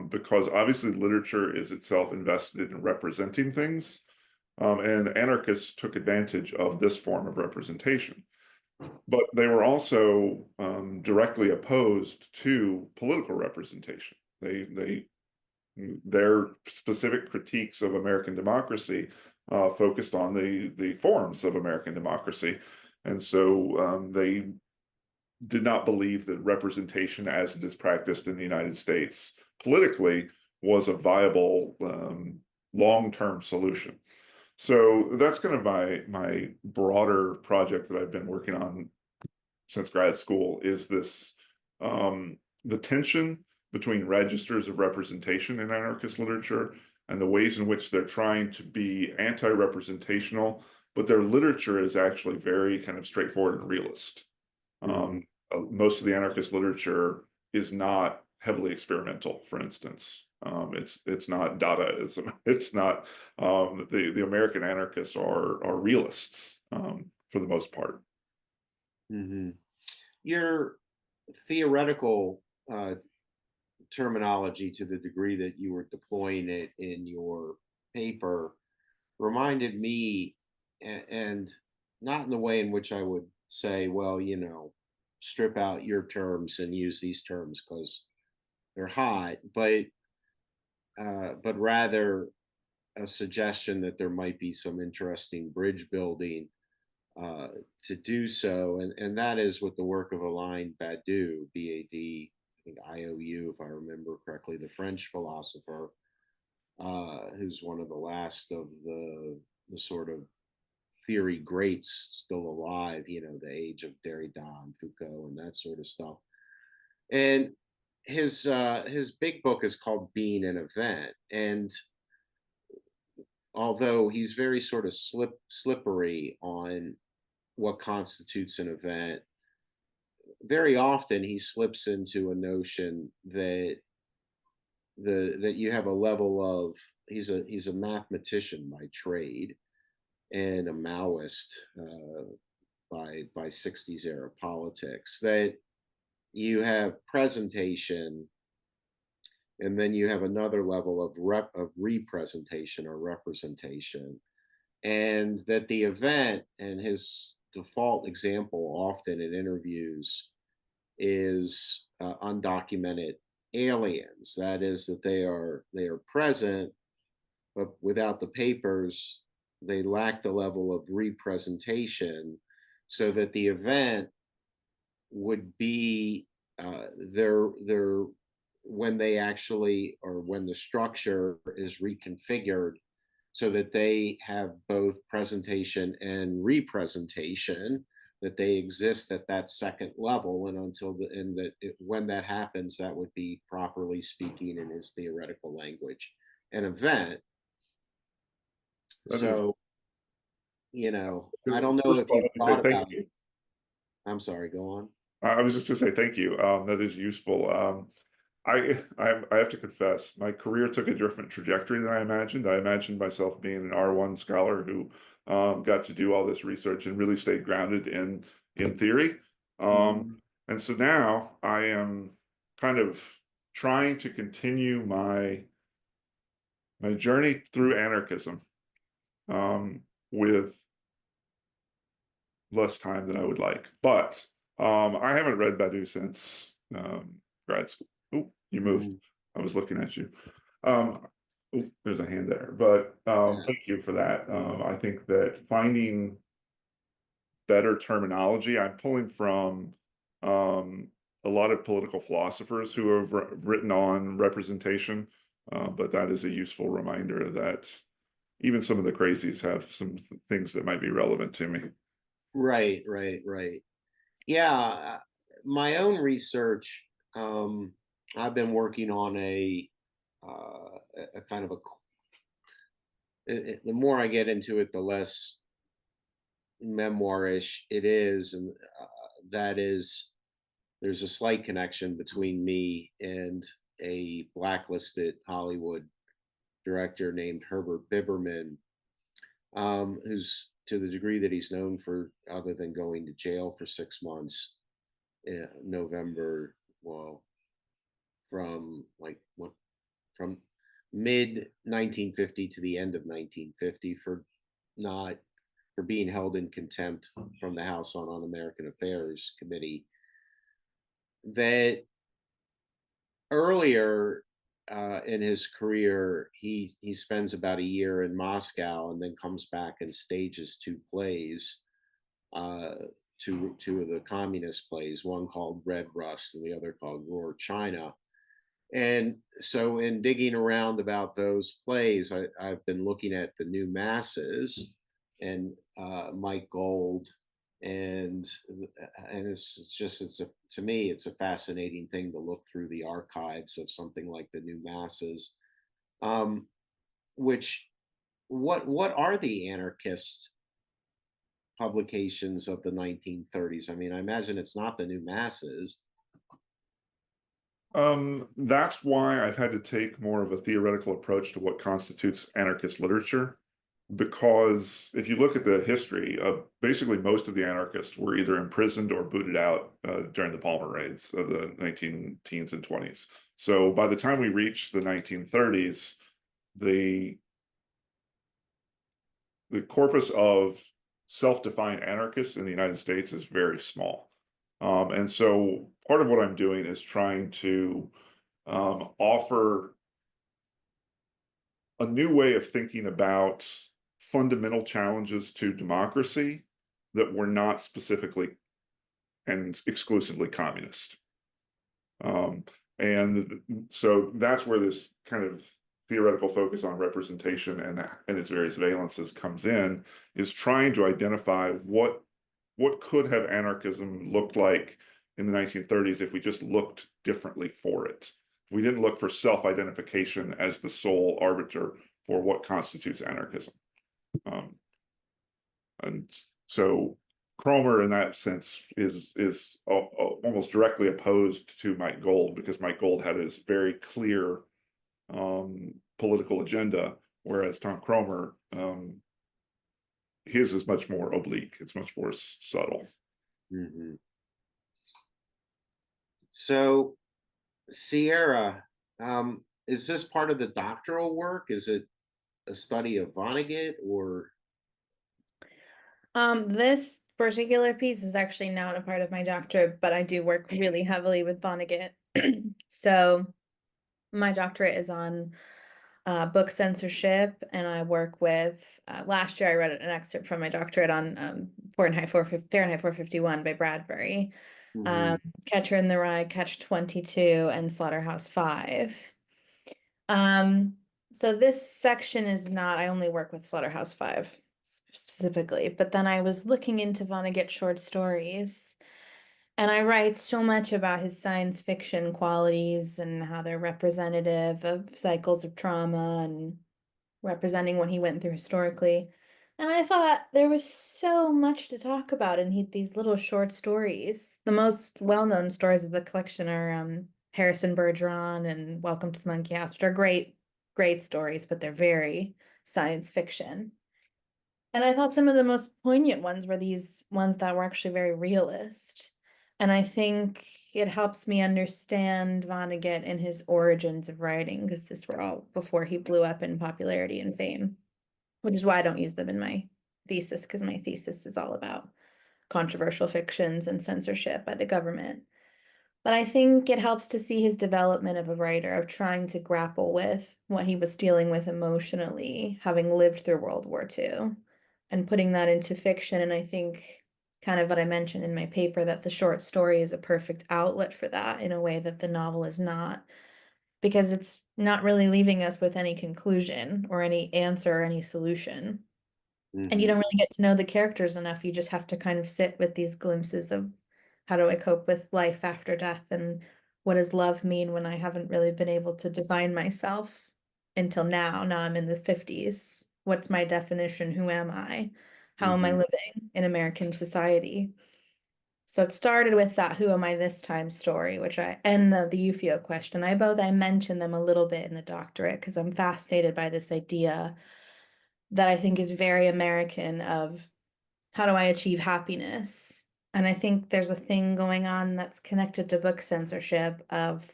because obviously literature is itself invested in representing things, and anarchists took advantage of this form of representation. But they were also directly opposed to political representation. Their specific critiques of American democracy focused on the forms of American democracy, and so they did not believe that representation as it is practiced in the United States politically was a viable long-term solution. So that's kind of my broader project that I've been working on since grad school, is this the tension between registers of representation in anarchist literature and the ways in which they're trying to be anti-representational, but their literature is actually very kind of straightforward and realist. Most of the anarchist literature is not heavily experimental, for instance. It's not Dadaism. It's not the American anarchists are realists for the most part. Mm-hmm. Your theoretical terminology, to the degree that you were deploying it in your paper reminded me, and not in the way in which I would say, well, strip out your terms and use these terms because they're hot, but rather a suggestion that there might be some interesting bridge building uh, to do so, and that is with the work of Alain Badiou, B-A-D, I think I-O-U, if I remember correctly, the French philosopher, who's one of the last of the sort of theory greats still alive, the age of Derrida and Foucault and that sort of stuff. And his big book is called Being an Event, and although he's very sort of slippery on what constitutes an event, very often he slips into a notion that that you have a level of, he's a mathematician by trade and a Maoist by 60s era politics, that you have presentation and then you have another level of representation or representation, and that the event, and his default example often in interviews is undocumented aliens. That is, that they are present, but without the papers, they lack the level of representation, so that the event would be their when they actually, or when the structure is reconfigured so that they have both presentation and representation, that they exist at that second level, and when that happens, that would be, properly speaking in his theoretical language, an event. That is- So, I don't know if you've thought about it. I'm sorry, go on. I was just to say thank you. That is useful. I have to confess, my career took a different trajectory than I imagined. I imagined myself being an R1 scholar who got to do all this research and really stayed grounded in theory. And so now I am kind of trying to continue my journey through anarchism with less time than I would like. But I haven't read Badiou since grad school. Oh, you moved. I was looking at you. There's a hand there, but thank you for that. I think that finding better terminology, I'm pulling from a lot of political philosophers who have written on representation, but that is a useful reminder that even some of the crazies have some things that might be relevant to me. Right. Yeah, my own research, I've been working on a kind of the more I get into it, the less memoirish it is, and that is, there's a slight connection between me and a blacklisted Hollywood director named Herbert Biberman, who's, to the degree that he's known for, other than going to jail for 6 months in November, well, from from mid 1950 to the end of 1950 for being held in contempt from the House on Un-American Affairs Committee. That earlier in his career, he spends about a year in Moscow and then comes back and stages 2 plays, two of the communist plays, one called Red Rust and the other called Roar China. And so in digging around about those plays, I've been looking at The New Masses and Mike Gold, and to me, it's a fascinating thing to look through the archives of something like The New Masses. What are the anarchist publications of the 1930s? I mean, I imagine it's not The New Masses. That's why I've had to take more of a theoretical approach to what constitutes anarchist literature, because if you look at the history of basically most of the anarchists were either imprisoned or booted out during the Palmer raids of the 19 teens and 20s. So by the time we reach the 1930s, the the corpus of self-defined anarchists in the United States is very small. And so part of what I'm doing is trying to offer a new way of thinking about fundamental challenges to democracy that were not specifically and exclusively communist. And so that's where this kind of theoretical focus on representation and its various valences comes in, is trying to identify what could have anarchism looked like in the 1930s if we just looked differently for it. If we didn't look for self-identification as the sole arbiter for what constitutes anarchism. And so Cromer, in that sense, is almost directly opposed to Mike Gold, because Mike Gold had his very clear political agenda, whereas Tom Cromer, his is much more oblique. It's much more subtle. Mm-hmm. So, Sierra, is this part of the doctoral work? Is it a study of Vonnegut, or? This particular piece is actually not a part of my doctorate, but I do work really heavily with Vonnegut. So my doctorate is on book censorship, and I work with, last year I read an excerpt from my doctorate on Fahrenheit 451 by Bradbury, Mm-hmm. Catcher in the Rye, Catch-22, and Slaughterhouse-5. So this section is not, I only work with Slaughterhouse-5 specifically, but then I was looking into Vonnegut short stories, and I write so much about his science fiction qualities and how they're representative of cycles of trauma and representing what he went through historically. And I thought there was so much to talk about in these little short stories. The most well-known stories of the collection are Harrison Bergeron and Welcome to the Monkey House, which are great, great stories, but they're very science fiction. And I thought some of the most poignant ones were these ones that were actually very realist. And I think it helps me understand Vonnegut and his origins of writing, because this were all before he blew up in popularity and fame, which is why I don't use them in my thesis, because my thesis is all about controversial fictions and censorship by the government. But I think it helps to see his development of a writer, of trying to grapple with what he was dealing with emotionally, having lived through World War II, and putting that into fiction. And I think kind of what I mentioned in my paper, that the short story is a perfect outlet for that in a way that the novel is not, because it's not really leaving us with any conclusion or any answer or any solution. Mm-hmm. And you don't really get to know the characters enough. You just have to kind of sit with these glimpses of, how do I cope with life after death, and what does love mean when I haven't really been able to define myself until now. Now I'm in the 50s. What's my definition? Who am I? How am I living in American society? So it started with that who am I this time story, which and the Eufio question. I mention them a little bit in the doctorate, because I'm fascinated by this idea that I think is very American of, how do I achieve happiness? And I think there's a thing going on that's connected to book censorship of,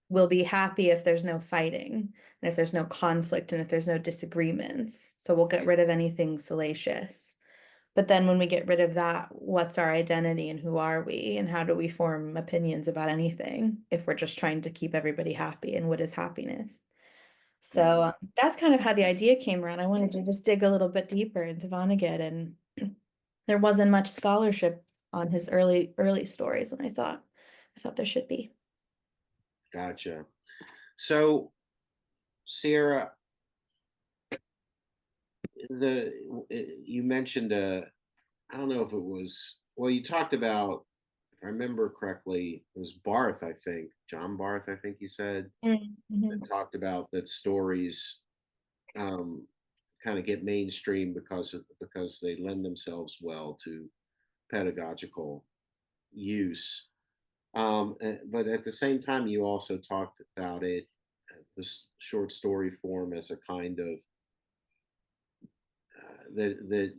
we'll be happy if there's no fighting, and if there's no conflict, and if there's no disagreements. So we'll get rid of anything salacious. But then when we get rid of that, what's our identity and who are we? And how do we form opinions about anything if we're just trying to keep everybody happy? And what is happiness? So that's kind of how the idea came around. I wanted to just dig a little bit deeper into Vonnegut, and there wasn't much scholarship on his early stories, and I thought there should be. Gotcha. So, Sierra, you mentioned I don't know if it was, well, you talked about, if I remember correctly, it was Barth, I think, John Barth, I think you said, that talked about that stories kind of get mainstream because they lend themselves well to pedagogical use. But at the same time, you also talked about it, this short story form, as a kind of that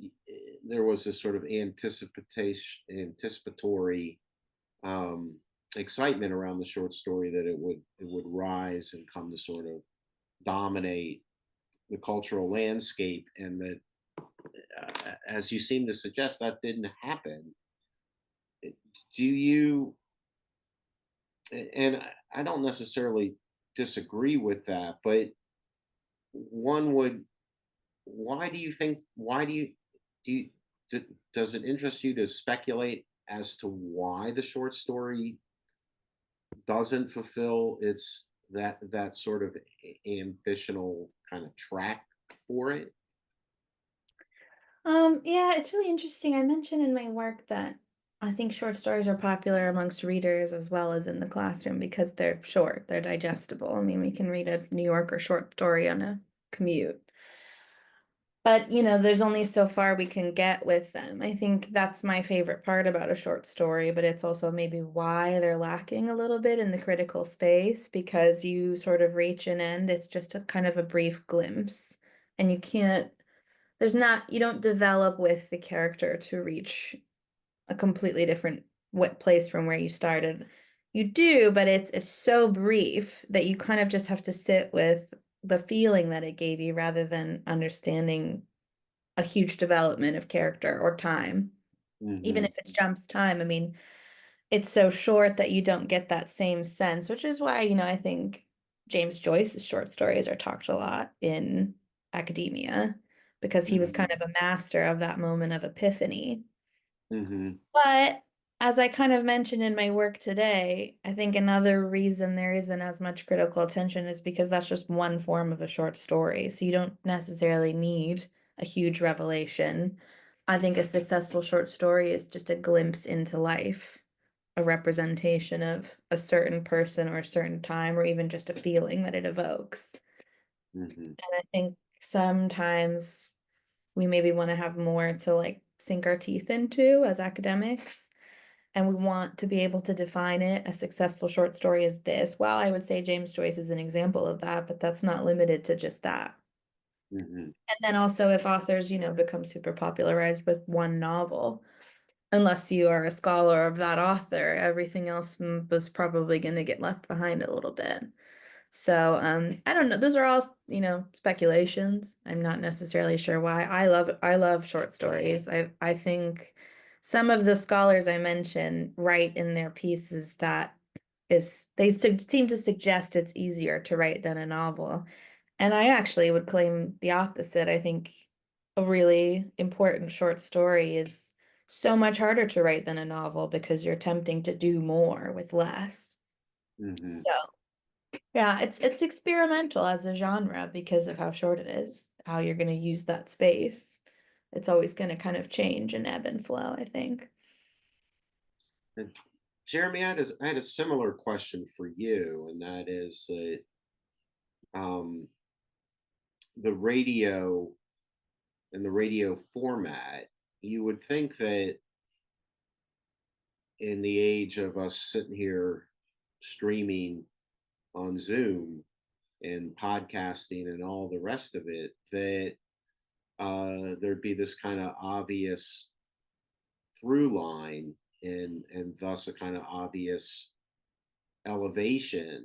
there was this sort of anticipatory excitement around the short story, that it would rise and come to sort of dominate the cultural landscape, and that as you seem to suggest, that didn't happen. Do you, and I don't necessarily disagree with that, but one would, why do you think, why do you, does it interest you to speculate as to why the short story doesn't fulfill its that sort of ambitional kind of track for it? Yeah, it's really interesting. I mentioned in my work that I think short stories are popular amongst readers as well as in the classroom because they're short, they're digestible. I mean, we can read a New Yorker short story on a commute. But, there's only so far we can get with them. I think that's my favorite part about a short story, but it's also maybe why they're lacking a little bit in the critical space because you sort of reach an end. It's just a kind of a brief glimpse, and you don't develop with the character to reach a completely different place from where you started. You do, but it's so brief that you kind of just have to sit with the feeling that it gave you rather than understanding a huge development of character or time. Even if it jumps time, I mean, it's so short that you don't get that same sense, which is why, I think James Joyce's short stories are talked a lot in academia because he was kind of a master of that moment of epiphany. Mm-hmm. But as I kind of mentioned in my work today, I think another reason there isn't as much critical attention is because that's just one form of a short story. So you don't necessarily need a huge revelation. I think a successful short story is just a glimpse into life, a representation of a certain person or a certain time, or even just a feeling that it evokes. Mm-hmm. And I think sometimes we maybe want to have more to like sink our teeth into as academics. And we want to be able to define it. A successful short story is this. Well, I would say James Joyce is an example of that, but that's not limited to just that. Mm-hmm. And then also if authors, become super popularized with one novel, unless you are a scholar of that author, everything else was probably going to get left behind a little bit. So, I don't know. Those are all, speculations. I'm not necessarily sure why. I love short stories. I think some of the scholars I mentioned write in their pieces that they seem to suggest it's easier to write than a novel. And I actually would claim the opposite. I think a really important short story is so much harder to write than a novel because you're attempting to do more with less. Mm-hmm. So, yeah, it's experimental as a genre because of how short it is, how you're going to use that space. It's always going to kind of change and ebb and flow, I think. And Jeremy, I had a similar question for you, and that is that um, the radio and the radio format. You would think that in the age of us sitting here streaming on Zoom and podcasting and all the rest of it, that there'd be this kind of obvious through line and thus a kind of obvious elevation